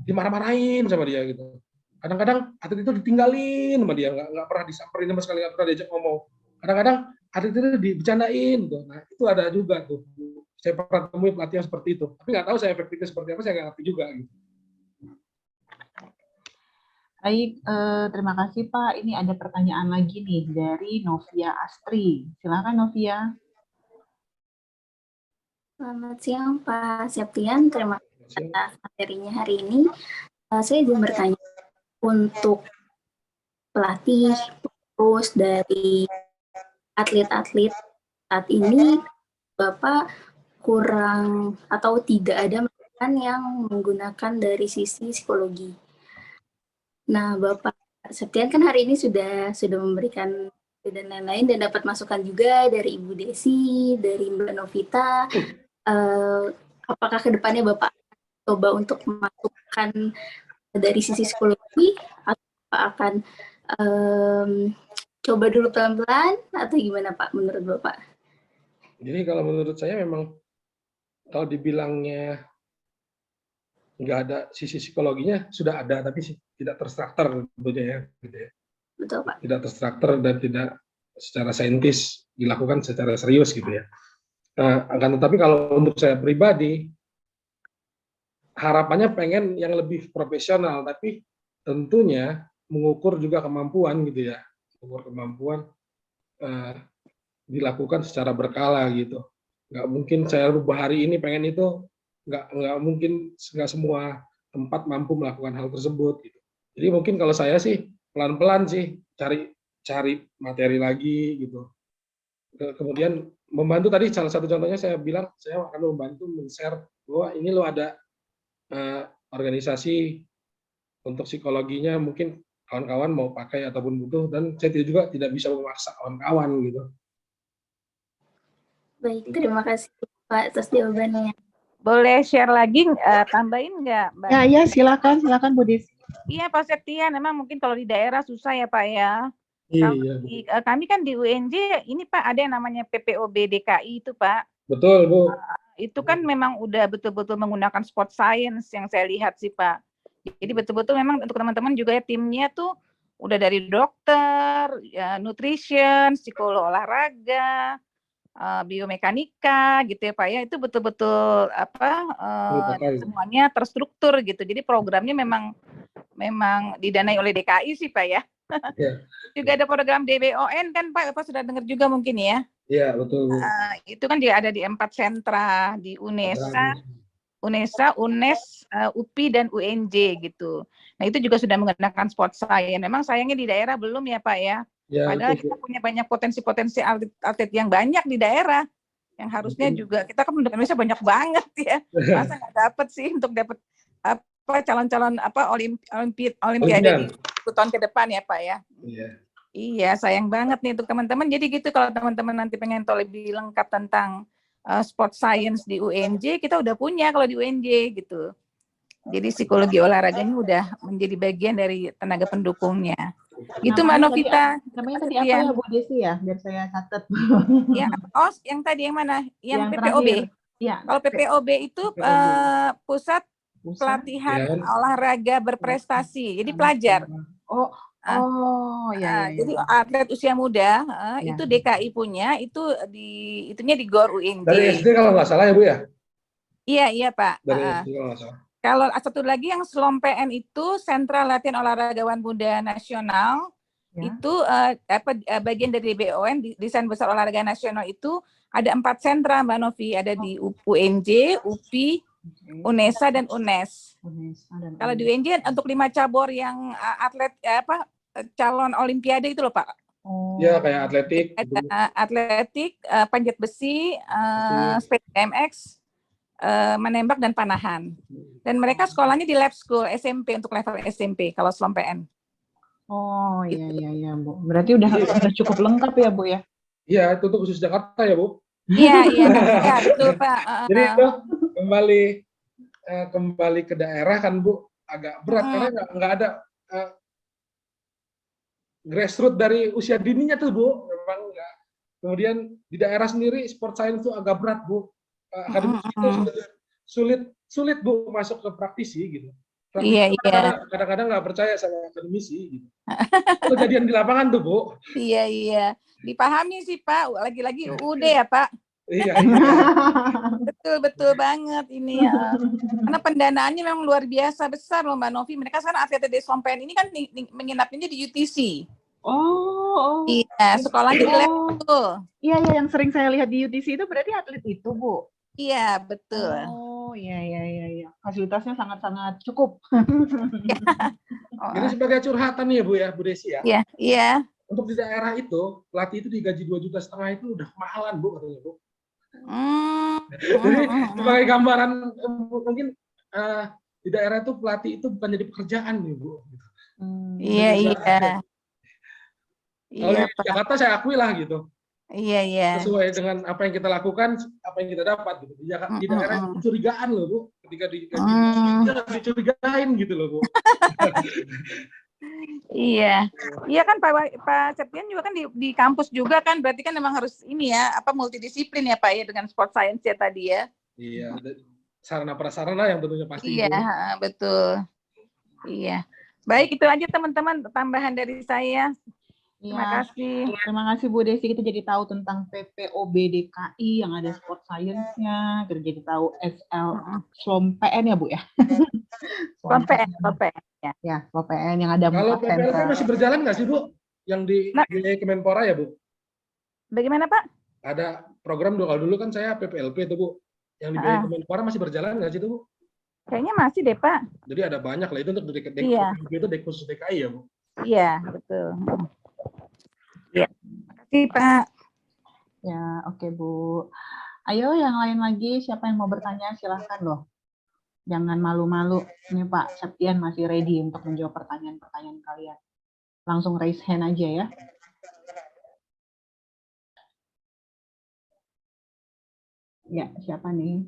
dimarah-marahin sama dia gitu. Kadang-kadang atlet itu ditinggalin sama dia, nggak pernah disamperin sama sekali, nggak pernah diajak ngomong. Kadang-kadang atlet itu dibicarain tuh. Nah itu ada juga tuh. Saya pernah temui pelatih yang seperti itu. Tapi nggak tahu saya efektifnya seperti apa, saya nggak ngerti juga. Gitu. Baik, terima kasih Pak. Ini ada pertanyaan lagi nih dari Novia Astri. Silakan Novia. Selamat siang Pak Septian, terima kasih atas materinya hari ini. Saya ingin bertanya, untuk pelatih, terus dari atlet-atlet saat ini, Bapak kurang atau tidak ada masukan yang menggunakan dari sisi psikologi. Nah, Bapak Septian kan hari ini sudah memberikan dan lain-lain, dan dapat masukan juga dari Ibu Desi, dari Mbak Novita. Apakah kedepannya Bapak coba untuk memasukkan dari sisi psikologi, atau Bapak akan coba dulu pelan-pelan, atau gimana Pak menurut Bapak? Jadi kalau menurut saya memang kalau dibilangnya nggak ada sisi psikologinya, sudah ada, tapi tidak terstruktur tentunya ya. Gitu ya. Betul Pak. Tidak terstruktur dan tidak secara saintis dilakukan secara serius gitu ya. Nah, akan tetapi kalau untuk saya pribadi, harapannya pengen yang lebih profesional, tapi tentunya mengukur juga kemampuan gitu ya, mengukur kemampuan dilakukan secara berkala gitu. Nggak mungkin saya rubah hari ini pengen itu, nggak mungkin, nggak semua tempat mampu melakukan hal tersebut gitu. Jadi mungkin kalau saya sih pelan-pelan sih cari materi lagi gitu. Kemudian membantu tadi salah satu contohnya saya bilang saya akan membantu men-share bahwa ini lo ada organisasi untuk psikologinya, mungkin kawan-kawan mau pakai ataupun butuh, dan saya juga tidak bisa memaksa kawan-kawan gitu. Baik, terima kasih Pak atas jawabannya. Boleh share lagi, tambahin nggak Mbak? Ya, silakan Bu Desi. Iya Pak Septian, memang mungkin kalau di daerah susah ya Pak ya. Iya. Kami kan di UNJ ini Pak ada yang namanya PPOB DKI itu Pak. Betul Bu. Itu kan memang udah betul-betul menggunakan sport science yang saya lihat sih Pak. Jadi betul-betul memang untuk teman-teman juga ya, timnya tuh udah dari dokter, ya, nutrition, psikolog olahraga, biomekanika gitu ya Pak ya, itu betul-betul semuanya terstruktur gitu. Jadi programnya memang didanai oleh DKI sih Pak ya. Iya. Juga ada program DBON kan Pak sudah dengar juga mungkin ya. Iya, betul Bu. Itu kan juga ada di 4 sentra di UNESA, UNES, UPI dan UNJ gitu. Nah itu juga sudah menggunakan sport science. Memang sayangnya di daerah belum ya Pak ya. Ya, Padahal betul, kita punya banyak potensi-potensi atlet yang banyak di daerah. Yang harusnya juga kita kan di Indonesia banyak banget ya. Masa nggak dapat sih untuk dapat calon-calon olimpiade di 10 tahun ke depan ya Pak ya. Iya. Iya, sayang banget nih untuk teman-teman. Jadi gitu kalau teman-teman nanti pengen tahu lebih lengkap tentang sport science di UNJ, kita udah punya kalau di UNJ gitu. Jadi psikologi olahraganya udah menjadi bagian dari tenaga pendukungnya. Gitu Mbak Novita. Namanya tadi apa ya Bu Desi ya? Biar saya catat. Ya, yang tadi yang mana? Yang PPOB. Terakhir. Ya. Kalau PPOB itu pusat pelatihan olahraga berprestasi. Jadi pelajar. Ya. Jadi atlet usia muda itu DKI punya, itunya di GOR UNJ. Dari SD kalau nggak salah ya Bu ya? Iya Pak. Dari SD kalau nggak salah. Kalau satu lagi yang SLOM PN itu Sentra Latihan Olahragawan Muda Nasional, itu bagian dari BON, Desain Besar Olahraga Nasional itu ada 4 sentra Mbak Novi, ada di UNJ, UPI, UNESA dan UNES. Kalau di UNJ untuk 5 cabur yang atlet calon olimpiade itu loh Pak. Ya kayak atletik. Atletik, panjat besi, sepeda BMX, menembak dan panahan. Dan mereka sekolahnya di lab school SMP untuk level SMP kalau SLOM PN. Oh iya Bu. Berarti udah cukup lengkap ya Bu ya? Iya, itu tuh khusus Jakarta ya Bu. Iya betul Pak. Jadi itu kembali ke daerah kan Bu agak berat karena nggak ada grassroots dari usia dininya tuh Bu. Memang nggak. Kemudian di daerah sendiri sport science itu agak berat Bu. Akademik itu sulit Bu masuk ke praktisi gitu. Iya. Kadang-kadang nggak percaya sama akademisi gitu. Kejadian di lapangan tuh Bu. Iya. Dipahami sih Pak. Lagi-lagi UUD ya Pak. Iya. Betul banget ini ya. Karena pendanaannya memang luar biasa besar loh Mbak Novi. Mereka sekarang atlet di SLOM PN ini kan menginapnya di UTC. Iya, sekolahnya di lab itu. Iya, yang sering saya lihat di UTC itu berarti atlet itu, Bu. Iya, betul. Iya. Fasilitasnya sangat-sangat cukup. Ini sebagai curhatan ya Bu ya, Bu Desi ya. Iya. Untuk di daerah itu, pelatih itu digaji 2,5 juta itu udah kemahalan Bu katanya Bu. Jadi sebagai gambaran mungkin di daerah itu pelatih itu bukan jadi pekerjaan nih Bu. Iya. Kalau di Jakarta saya akui lah gitu. Iya. Sesuai dengan apa yang kita lakukan, apa yang kita dapat gitu. Di daerah itu kecurigaan loh Bu. Ketika digaji, kita dicurigain gitu loh Bu. Iya kan Pak Septian juga kan di kampus juga kan, berarti kan memang harus ini ya, multidisiplin ya Pak ya dengan sport science ya tadi ya. Iya, sarana prasarana yang tentunya pasti. Iya, betul. Iya. Baik, itu aja teman-teman tambahan dari saya. Terima kasih. Terima kasih Bu Desi, kita jadi tahu tentang PPOB DKI yang ada sport science-nya, kita jadi tahu SLOM PN ya Bu ya. SLOM PN ya. Ya, SLOM PN yang ada. Kalau PPLP masih berjalan nggak sih Bu? Yang di Kemenpora ya Bu? Bagaimana Pak? Ada program dulu kan saya PPLP itu Bu. Yang di Kemenpora masih berjalan nggak sih itu Bu? Kayaknya masih deh Pak. Jadi ada banyak lah itu untuk itu khusus DKI ya Bu? Iya, betul. Ya, terima kasih Pak. Ya, oke Bu. Ayo yang lain lagi, siapa yang mau bertanya silahkan loh. Jangan malu-malu. Ini Pak Septian masih ready untuk menjawab pertanyaan-pertanyaan kalian. Langsung raise hand aja ya. Ya, siapa nih?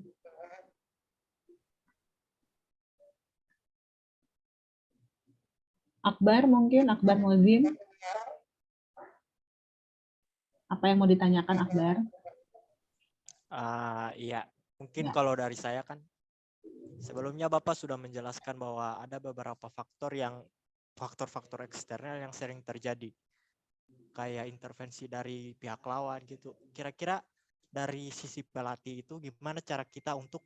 Akbar mungkin, Akbar Mozin. Apa yang mau ditanyakan Akbar? Iya, mungkin kalau dari saya kan sebelumnya Bapak sudah menjelaskan bahwa ada beberapa faktor yang faktor-faktor eksternal yang sering terjadi, kayak intervensi dari pihak lawan gitu. Kira-kira dari sisi pelatih itu gimana cara kita untuk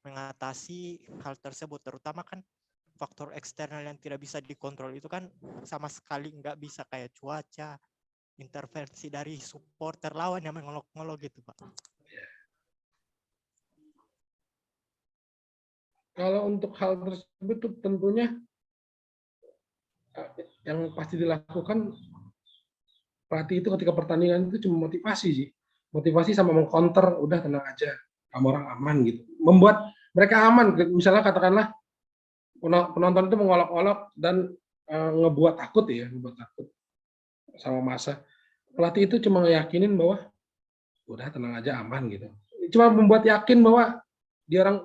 mengatasi hal tersebut, terutama kan faktor eksternal yang tidak bisa dikontrol itu kan sama sekali nggak bisa, kayak cuaca, intervensi dari supporter lawan yang mengolok-ngolok gitu, Pak. Kalau untuk hal tersebut tuh tentunya yang pasti dilakukan pelatih itu ketika pertandingan itu cuma motivasi sih. Motivasi sama mengcounter, udah tenang aja, kamu orang aman gitu. Membuat mereka aman. Misalnya katakanlah penonton itu mengolok-olok dan ngebuat takut ya, ngebuat takut sama masa. Pelatih itu cuma yakinin bahwa udah tenang aja, aman gitu. Cuma membuat yakin bahwa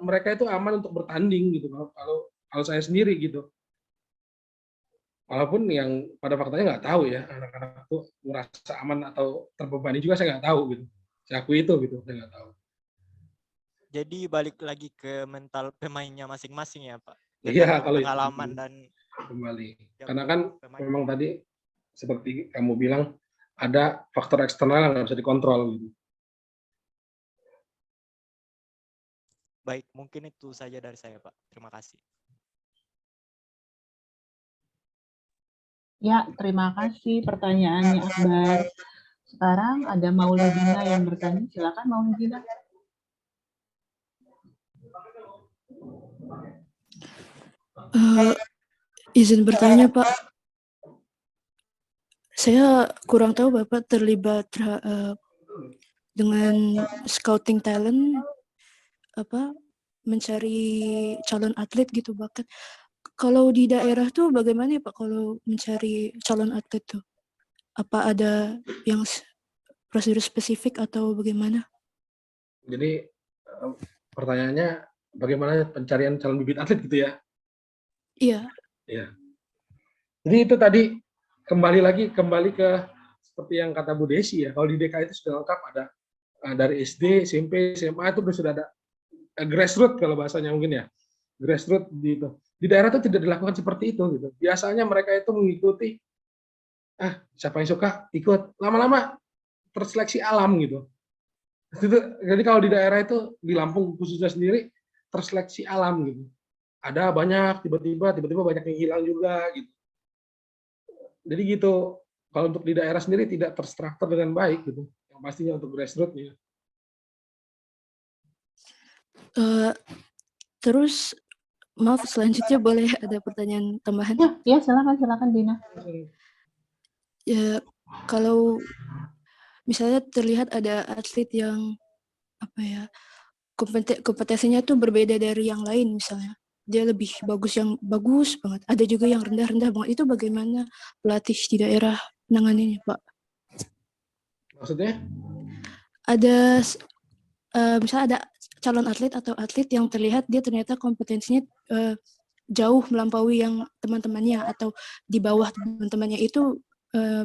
mereka itu aman untuk bertanding gitu. Kalau saya sendiri gitu. Walaupun yang pada faktanya nggak tahu ya, anak-anak itu merasa aman atau terbebani juga saya nggak tahu gitu. Saya akui itu gitu, saya nggak tahu. Jadi balik lagi ke mental pemainnya masing-masing ya, Pak. Iya, kalau pengalaman itu dan kembali. yang Karena kan pemain. memang tadi seperti kamu bilang ada faktor eksternal yang nggak bisa dikontrol gitu. Baik, mungkin itu saja dari saya, Pak. Terima kasih. Ya, terima kasih pertanyaannya Akbar. Sekarang ada Maulidina yang bertanya. Silakan Maulidina. Izin bertanya, Pak. Saya kurang tahu Bapak terlibat dengan scouting talent, mencari calon atlet gitu bahkan. Kalau di daerah tuh bagaimana ya Pak kalau mencari calon atlet tuh? Apa ada yang prosedur spesifik atau bagaimana? Jadi pertanyaannya bagaimana pencarian calon bibit atlet gitu ya? Iya. Ya. Jadi itu tadi kembali ke seperti yang kata Bu Desi ya. Kalau di DKI itu sudah lengkap, ada dari SD, SMP, SMA itu sudah ada grassroots kalau bahasanya mungkin ya. Grassroots gitu. Di daerah itu tidak dilakukan seperti itu gitu. Biasanya mereka itu mengikuti siapa yang suka ikut. Lama-lama terseleksi alam gitu. Jadi kalau di daerah itu di Lampung khususnya sendiri terseleksi alam gitu. Ada banyak tiba-tiba banyak yang hilang juga gitu. Jadi gitu. Kalau untuk di daerah sendiri tidak terstruktur dengan baik gitu. Yang pastinya untuk grassroots-nya. Terus maaf selanjutnya boleh ada pertanyaan tambahan? Ya silakan Dina. Ya, kalau misalnya terlihat ada atlet yang kompetensinya tuh berbeda dari yang lain misalnya. Dia lebih bagus banget. Ada juga yang rendah banget. Itu bagaimana pelatih di daerah menanganinya, Pak? Maksudnya? Ada misalnya ada calon atlet atau atlet yang terlihat dia ternyata kompetensinya jauh melampaui yang teman-temannya atau di bawah teman-temannya, itu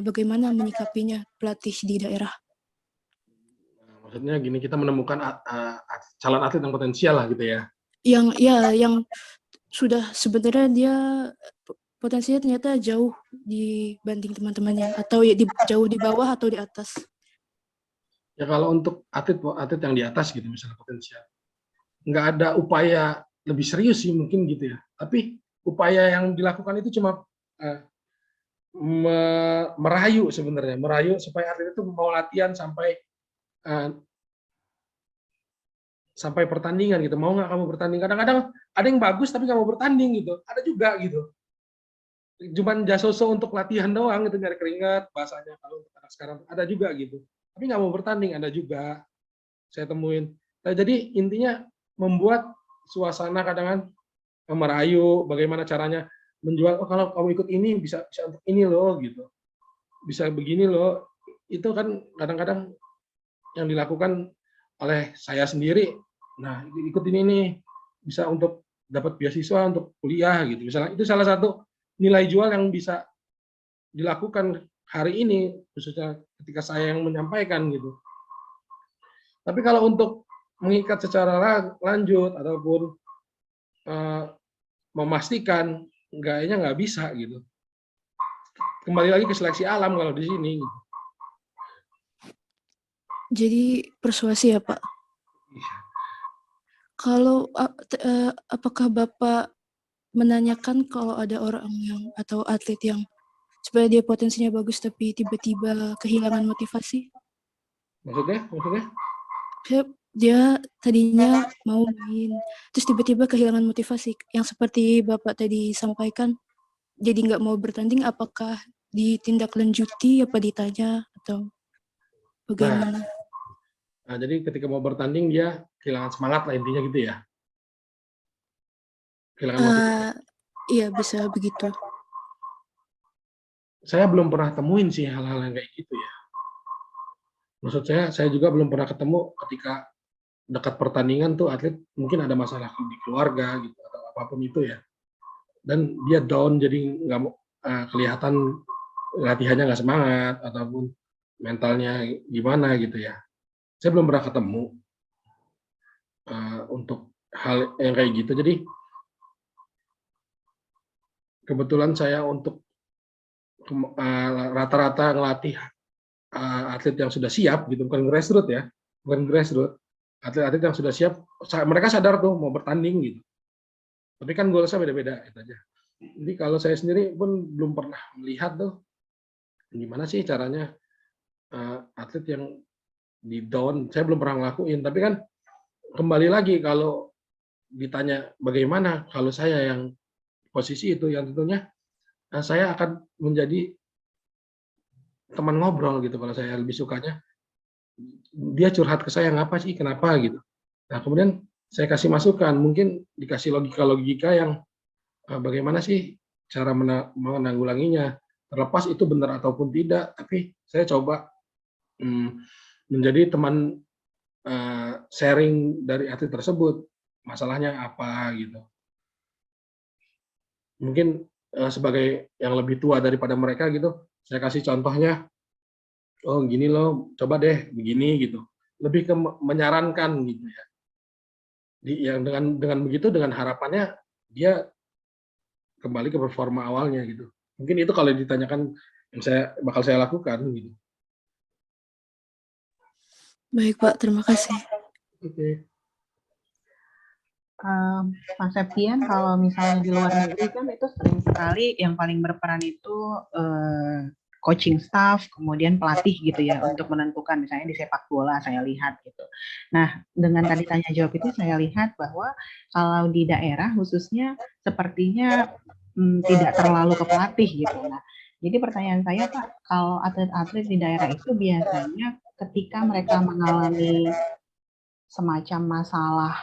bagaimana menyikapinya pelatih di daerah? Maksudnya gini, kita menemukan calon atlet yang potensial lah gitu ya. Yang sudah sebenarnya dia potensinya ternyata jauh dibanding teman-temannya, atau jauh di bawah atau di atas. Ya kalau untuk atlet yang di atas gitu misalnya potensial, nggak ada upaya lebih serius sih mungkin gitu ya. Tapi upaya yang dilakukan itu cuma merayu sebenarnya, merayu supaya atlet itu mau latihan sampai pertandingan gitu. Mau nggak kamu bertanding? Kadang-kadang ada yang bagus tapi nggak mau bertanding gitu. Ada juga gitu. Cuman jasoso untuk latihan doang gitu, nyari keringat bahasanya kalau untuk anak sekarang ada juga gitu. Tapi nggak mau bertanding ada juga. Saya temuin. Nah, jadi intinya membuat suasana kadang-kadang merayu, bagaimana caranya menjual, kalau kamu ikut ini bisa untuk ini loh gitu. Bisa begini loh. Itu kan kadang-kadang yang dilakukan oleh saya sendiri. Nah, ikut ini nih bisa untuk dapat beasiswa untuk kuliah gitu. Misalnya itu salah satu nilai jual yang bisa dilakukan hari ini, khususnya ketika saya yang menyampaikan gitu. Tapi kalau untuk mengikat secara lanjut ataupun memastikan, nggak bisa gitu. kembali lagi ke seleksi alam kalau di sini. Jadi persuasi ya Pak. Kalau apakah Bapak menanyakan kalau ada orang yang atau atlet yang supaya dia potensinya bagus tapi tiba-tiba kehilangan motivasi? Maksudnya? Dia tadinya mau main, terus tiba-tiba kehilangan motivasi. Yang seperti Bapak tadi sampaikan, jadi nggak mau bertanding, apakah ditindaklanjuti, apa ditanya, atau bagaimana? Nah, jadi ketika mau bertanding dia kehilangan semangat lah intinya gitu ya. Kehilangan motivasi. Iya, bisa begitu. Saya belum pernah temuin sih hal-hal yang kayak gitu ya. Maksud saya juga belum pernah ketemu ketika dekat pertandingan tuh atlet mungkin ada masalah di keluarga gitu atau apapun itu ya. Dan dia down jadi nggak kelihatan latihannya nggak semangat ataupun mentalnya gimana gitu ya. Saya belum pernah ketemu untuk hal yang kayak gitu. Jadi kebetulan saya untuk rata-rata ngelatih atlet yang sudah siap gitu, bukan grassroots ya, bukan grassroots. Atlet-atlet yang sudah siap, mereka sadar tuh mau bertanding gitu. Tapi kan goalsnya beda-beda itu aja. Jadi kalau saya sendiri pun belum pernah melihat tuh gimana sih caranya atlet yang di down. Saya belum pernah ngelakuin. Tapi kan kembali lagi kalau ditanya bagaimana kalau saya yang posisi itu, yang tentunya saya akan menjadi teman ngobrol gitu. Kalau saya lebih sukanya dia curhat ke saya ngapa sih, kenapa gitu. Nah kemudian saya kasih masukan, mungkin dikasih logika-logika yang bagaimana sih cara menanggulanginya. Terlepas itu benar ataupun tidak, tapi saya coba menjadi teman sharing dari atlet tersebut, masalahnya apa gitu. Mungkin sebagai yang lebih tua daripada mereka gitu, saya kasih contohnya, oh gini loh, coba deh begini gitu. Lebih ke menyarankan gitu ya. Yang dengan begitu, dengan harapannya dia kembali ke performa awalnya gitu. Mungkin itu kalau ditanyakan yang bakal saya lakukan gitu. Baik Pak, terima kasih. Oke. Mas Septian, kalau misalnya di luar negeri kan itu sering sekali yang paling berperan itu coaching staff, kemudian pelatih gitu ya, untuk menentukan misalnya di sepak bola saya lihat gitu. Nah, dengan tadi tanya jawab itu saya lihat bahwa kalau di daerah khususnya sepertinya tidak terlalu ke pelatih gitu. Nah, jadi pertanyaan saya Pak, kalau atlet-atlet di daerah itu biasanya ketika mereka mengalami semacam masalah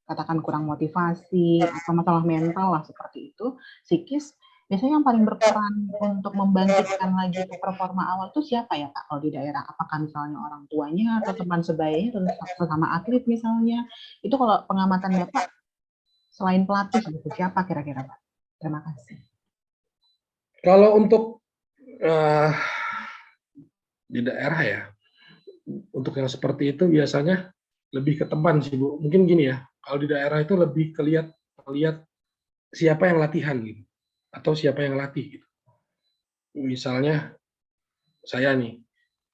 katakan kurang motivasi atau masalah mental lah seperti itu, psikis, biasanya yang paling berperan untuk membangkitkan lagi performa awal itu siapa ya Kak kalau di daerah? Apakah misalnya orang tuanya atau teman sebayanya atau sesama atlet misalnya? Itu kalau pengamatan Bapak selain pelatih gitu, siapa kira-kira Pak? Terima kasih. Kalau untuk di daerah ya, untuk yang seperti itu biasanya lebih ke teman sih Bu. Mungkin gini ya, kalau di daerah itu lebih lihat siapa yang latihan gitu, atau siapa yang latih gitu. Misalnya saya nih,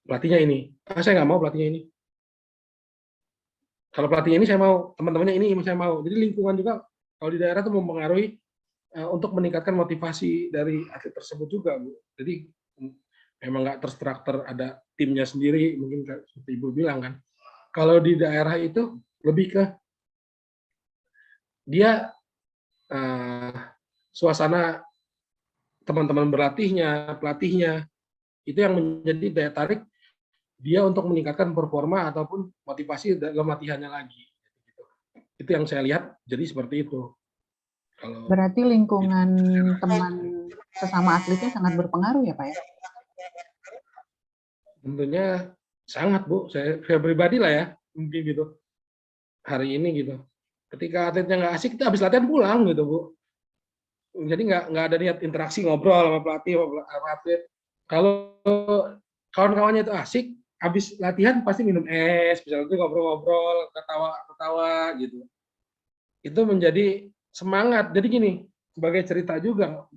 pelatihnya ini, saya nggak mau pelatihnya ini. Kalau pelatihnya ini saya mau, teman-temannya ini saya mau. Jadi lingkungan juga kalau di daerah itu mempengaruhi untuk meningkatkan motivasi dari atlet tersebut juga Bu. Jadi memang nggak terstruktur, ada timnya sendiri, mungkin seperti Ibu bilang kan. Kalau di daerah itu lebih ke dia suasana teman-teman berlatihnya, pelatihnya, itu yang menjadi daya tarik dia untuk meningkatkan performa ataupun motivasi dalam latihannya lagi. Itu yang saya lihat jadi seperti itu. Berarti lingkungan teman sesama atletnya sangat berpengaruh ya Pak ya? Tentunya sangat Bu, saya pribadi lah ya, mungkin gitu. Hari ini gitu. Ketika atletnya nggak asik, kita habis latihan pulang gitu Bu. Jadi nggak ada niat interaksi ngobrol sama pelatih, sama atlet. Kalau kawan-kawannya itu asik, habis latihan pasti minum es, misalnya itu ngobrol-ngobrol, ketawa gitu. Itu menjadi semangat. Jadi gini, sebagai cerita juga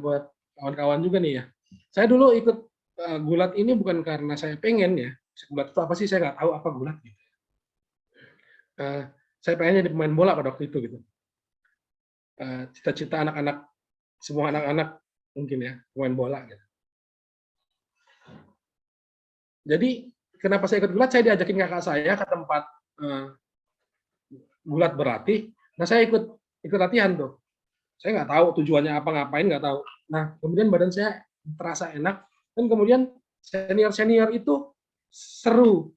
buat kawan-kawan juga nih ya. Saya dulu ikut gulat ini bukan karena saya pengen ya. Gulat itu apa sih? Saya nggak tahu apa gulat gitu. Saya pengen jadi pemain bola pada waktu itu gitu. Cita-cita anak-anak, semua anak-anak mungkin ya, pemain bola gitu. Jadi kenapa saya ikut gulat? Saya diajakin kakak saya ke tempat gulat berlatih. Nah saya ikut latihan tuh. Saya nggak tahu tujuannya apa, ngapain nggak tahu. Nah kemudian badan saya terasa enak dan kemudian senior itu seru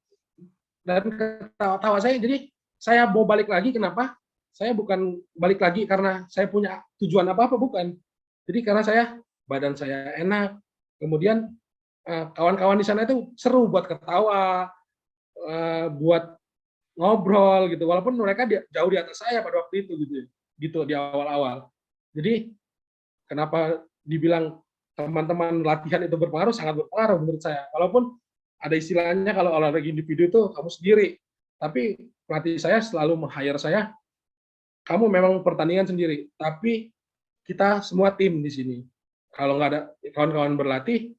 dan ketawa-tawa saya. Jadi saya mau balik lagi. Kenapa? Saya bukan balik lagi karena saya punya tujuan apa-apa, bukan. Jadi karena badan saya enak. Kemudian kawan-kawan di sana itu seru buat ketawa, buat ngobrol gitu. Walaupun mereka jauh di atas saya pada waktu itu gitu di awal-awal. Jadi kenapa dibilang teman-teman latihan itu berpengaruh? Sangat berpengaruh menurut saya. Walaupun ada istilahnya kalau olahraga individu itu kamu sendiri, tapi pelatih saya selalu meng-hire saya, kamu memang pertandingan sendiri, tapi kita semua tim di sini. Kalau nggak ada kawan-kawan berlatih,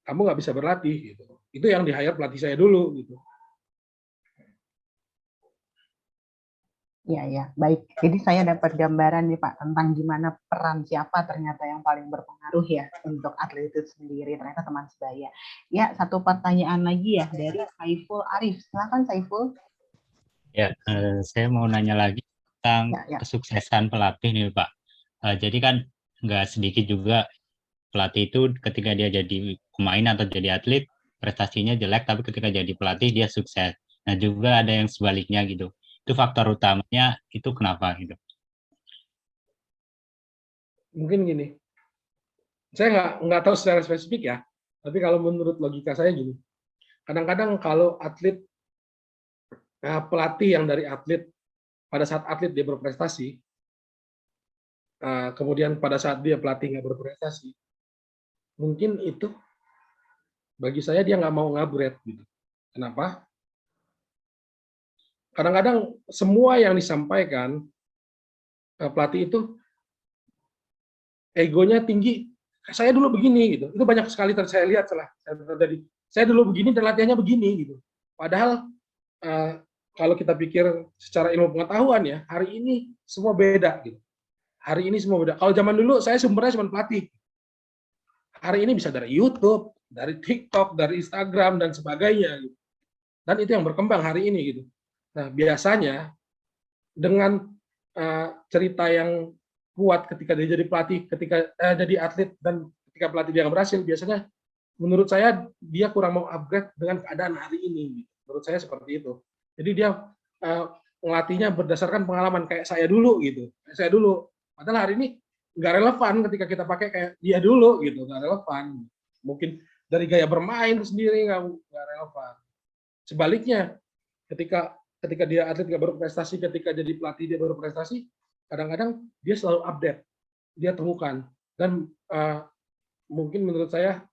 kamu nggak bisa berlatih gitu. Itu yang di-hire pelatih saya dulu gitu. Ya, baik. Jadi saya dapat gambaran nih Pak tentang gimana peran siapa ternyata yang paling berpengaruh ya untuk atlet itu sendiri, ternyata teman sebaya. Ya, satu pertanyaan lagi ya dari Saiful Arif. Silakan Saiful. Ya, saya mau nanya lagi tentang kesuksesan pelatih nih Pak. Jadi kan nggak sedikit juga pelatih itu ketika dia jadi pemain atau jadi atlet, prestasinya jelek, tapi ketika jadi pelatih dia sukses. Nah juga ada yang sebaliknya gitu. Itu faktor utamanya itu kenapa gitu? Mungkin gini, saya nggak tahu secara spesifik ya, tapi kalau menurut logika saya gini, kadang-kadang kalau atlet, pelatih yang dari atlet, pada saat atlet dia berprestasi, kemudian pada saat dia pelatih nggak berprestasi, mungkin itu bagi saya dia nggak mau ngupgrade gitu. Kenapa? Kadang-kadang semua yang disampaikan pelatih itu egonya tinggi. Saya dulu begini gitu. Itu banyak sekali saya lihat terjadi. Saya dulu begini dan latihannya begini gitu. Padahal kalau kita pikir secara ilmu pengetahuan ya, hari ini semua beda gitu. Hari ini semua beda. Kalau zaman dulu saya sumbernya cuma pelatih. Hari ini bisa dari YouTube, dari TikTok, dari Instagram dan sebagainya gitu. Dan itu yang berkembang hari ini gitu. Nah, biasanya dengan cerita yang kuat ketika dia jadi pelatih, ketika jadi atlet dan ketika pelatih dia berhasil, biasanya menurut saya dia kurang mau upgrade dengan keadaan hari ini. Gitu. Menurut saya seperti itu. Jadi dia ngelatihnya berdasarkan pengalaman kayak saya dulu gitu. Saya dulu. Padahal hari ini nggak relevan ketika kita pakai kayak dia dulu gitu, nggak relevan. Mungkin dari gaya bermain sendiri nggak relevan. Sebaliknya, ketika dia atlet nggak berprestasi, ketika jadi pelatih dia berprestasi, kadang-kadang dia selalu update, dia temukan, dan mungkin menurut saya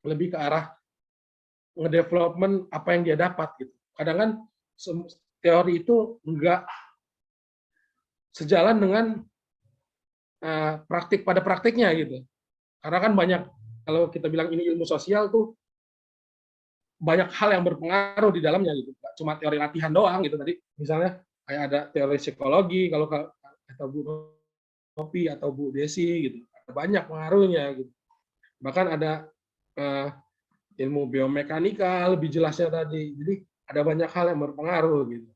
lebih ke arah ngedevelopment apa yang dia dapat gitu. Kadang kan teori itu nggak sejalan dengan praktik pada praktiknya gitu. Karena kan banyak, kalau kita bilang ini ilmu sosial tuh banyak hal yang berpengaruh di dalamnya gitu. Nggak cuma teori latihan doang gitu tadi. Misalnya kayak ada teori psikologi kalau kata Bu Nopi atau Bu Desi gitu. Ada banyak pengaruhnya gitu. Bahkan ada ilmu biomekanika lebih jelasnya tadi. Jadi ada banyak hal yang berpengaruh gitu.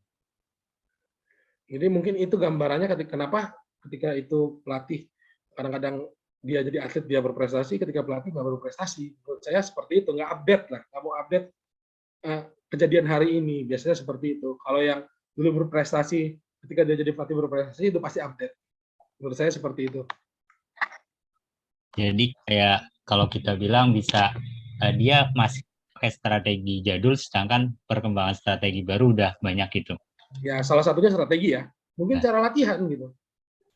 Jadi mungkin itu gambarannya kenapa ketika itu pelatih kadang-kadang dia jadi atlet dia berprestasi, ketika pelatih nggak berprestasi. Menurut saya seperti itu, nggak update lah. Kamu update kejadian hari ini, biasanya seperti itu. Kalau yang dulu berprestasi, ketika dia jadi pelatih berprestasi, itu pasti update. Menurut saya seperti itu. Jadi kayak kalau kita bilang bisa dia masih pakai strategi jadul, sedangkan perkembangan strategi baru udah banyak gitu. Ya, salah satunya strategi ya. Mungkin cara latihan gitu.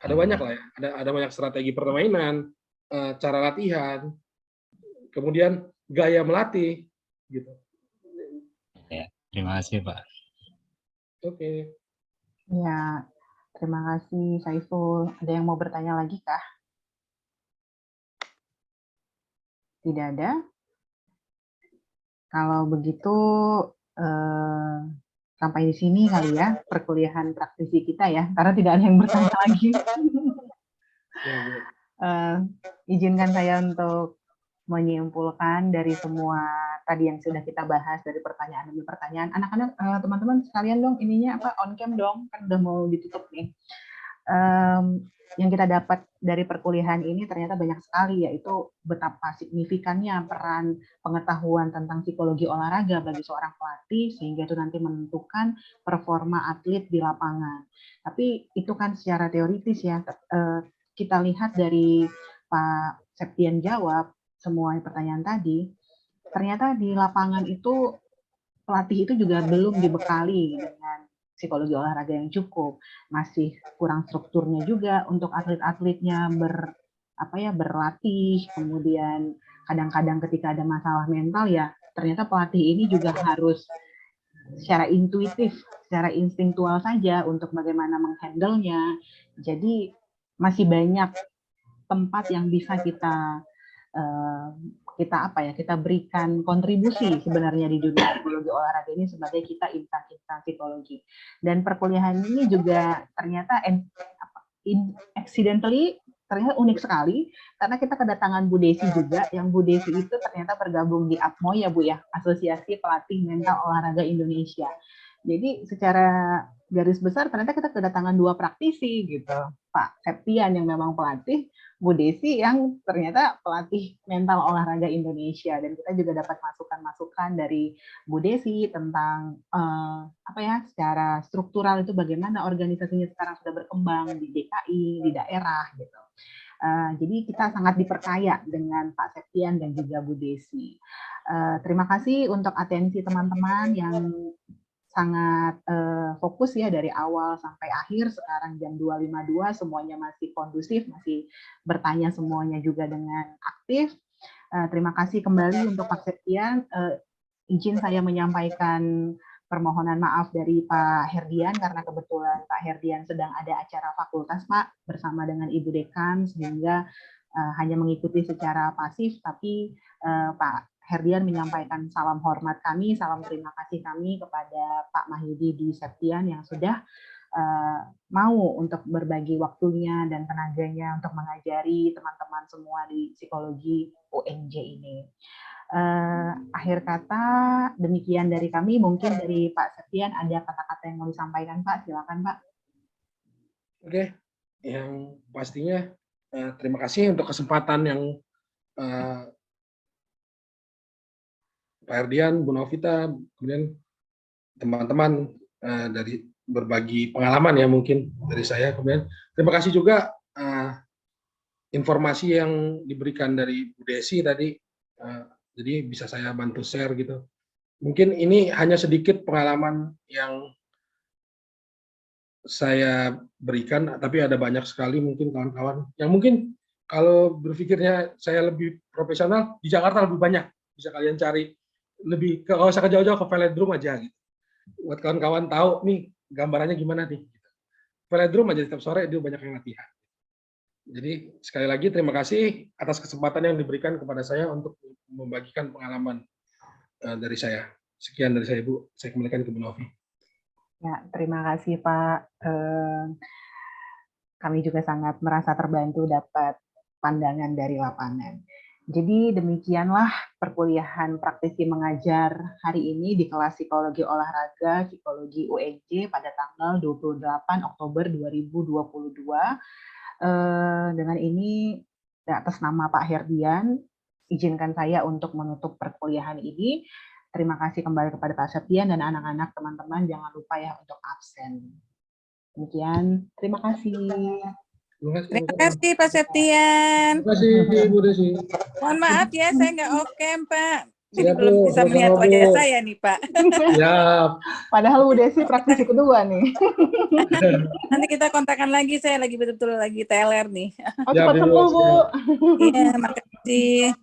Ada banyak lah ya. Ada banyak strategi permainan, cara latihan, kemudian gaya melatih, gitu. Ya, terima kasih Pak. Oke. Ya, terima kasih Saiful. Ada yang mau bertanya lagi kah? Tidak ada. Kalau begitu sampai di sini kali ya perkuliahan praktisi kita ya, karena tidak ada yang bertanya lagi. Izinkan saya untuk menyimpulkan dari semua tadi yang sudah kita bahas, dari pertanyaan demi pertanyaan. Anak-anak, teman-teman sekalian dong, ininya apa, on cam dong, kan udah mau ditutup nih. Yang kita dapat dari perkuliahan ini ternyata banyak sekali, yaitu betapa signifikannya peran pengetahuan tentang psikologi olahraga bagi seorang pelatih, sehingga itu nanti menentukan performa atlet di lapangan. Tapi itu kan secara teoritis ya, kita lihat dari Pak Septian jawab semua pertanyaan tadi, ternyata di lapangan itu pelatih itu juga belum dibekali dengan psikologi olahraga yang cukup, masih kurang strukturnya juga untuk atlet-atletnya berlatih, kemudian kadang-kadang ketika ada masalah mental ya ternyata pelatih ini juga harus secara intuitif, secara instingtual saja untuk bagaimana menghandle-nya. Jadi masih banyak tempat yang bisa kita berikan kontribusi sebenarnya di dunia psikologi olahraga ini sebagai kita insan psikologi. Dan perkuliahan ini juga ternyata accidentally ternyata unik sekali karena kita kedatangan Bu Desi juga, yang Bu Desi itu ternyata bergabung di APMO ya Bu ya, Asosiasi Pelatih Mental Olahraga Indonesia. Jadi secara garis besar ternyata kita kedatangan dua praktisi gitu, Pak Septian yang memang pelatih, Bu Desi yang ternyata pelatih mental olahraga Indonesia, dan kita juga dapat masukan-masukan dari Bu Desi tentang secara struktural itu bagaimana organisasinya sekarang sudah berkembang di DKI, di daerah gitu. Jadi kita sangat diperkaya dengan Pak Septian dan juga Bu Desi. Terima kasih untuk atensi teman-teman yang sangat fokus ya dari awal sampai akhir. Sekarang jam 2.52 semuanya masih kondusif, masih bertanya semuanya juga dengan aktif. Terima kasih kembali untuk Pak Septian. Izin saya menyampaikan permohonan maaf dari Pak Herdian karena kebetulan Pak Herdian sedang ada acara fakultas Pak bersama dengan Ibu Dekan, sehingga hanya mengikuti secara pasif, tapi Pak Herdian menyampaikan salam hormat kami, salam terima kasih kami kepada Pak Mahyudi Dwi Septian yang sudah mau untuk berbagi waktunya dan tenaganya untuk mengajari teman-teman semua di psikologi UNJ ini. Akhir kata demikian dari kami, mungkin dari Pak Septian ada kata-kata yang mau disampaikan Pak, silakan Pak. Oke, yang pastinya terima kasih untuk kesempatan yang Pak Herdian, Bu Novita, kemudian teman-teman dari berbagi pengalaman ya mungkin dari saya. Kemudian terima kasih juga informasi yang diberikan dari Bu Desi tadi, jadi bisa saya bantu share gitu. Mungkin ini hanya sedikit pengalaman yang saya berikan, tapi ada banyak sekali mungkin kawan-kawan yang mungkin kalau berpikirnya saya lebih profesional, di Jakarta lebih banyak, bisa kalian cari lebih ke, nggak usah ke jauh-jauh, ke velodrome aja gitu. Buat kawan-kawan tahu nih gambarannya gimana nih. Velodrome aja setiap sore dia banyak yang latihan. Jadi sekali lagi terima kasih atas kesempatan yang diberikan kepada saya untuk membagikan pengalaman dari saya. Sekian dari saya Bu, saya kembalikan ke Bu Novi. Ya, terima kasih Pak. Kami juga sangat merasa terbantu dapat pandangan dari lapangan. Jadi demikianlah perkuliahan praktisi mengajar hari ini di kelas Psikologi Olahraga, Psikologi UNJ pada tanggal 28 Oktober 2022. Dengan ini atas nama Pak Herdian, izinkan saya untuk menutup perkuliahan ini. Terima kasih kembali kepada Pak Septian dan anak-anak teman-teman, jangan lupa ya untuk absen. Demikian, terima kasih. Terima kasih Pak Septian. Terima kasih Bu Desi. Mohon maaf ya, saya nggak off cam Pak. Jadi Siap, belum Bu. bisa melihat Sama-sama, wajah Bu. saya nih Pak. Siap. Padahal Bu Desi praktisi kedua nih. Nanti kita kontakkan lagi, saya lagi betul-betul lagi teler nih. Oh, cepat sembuh Bu. Iya, makasih.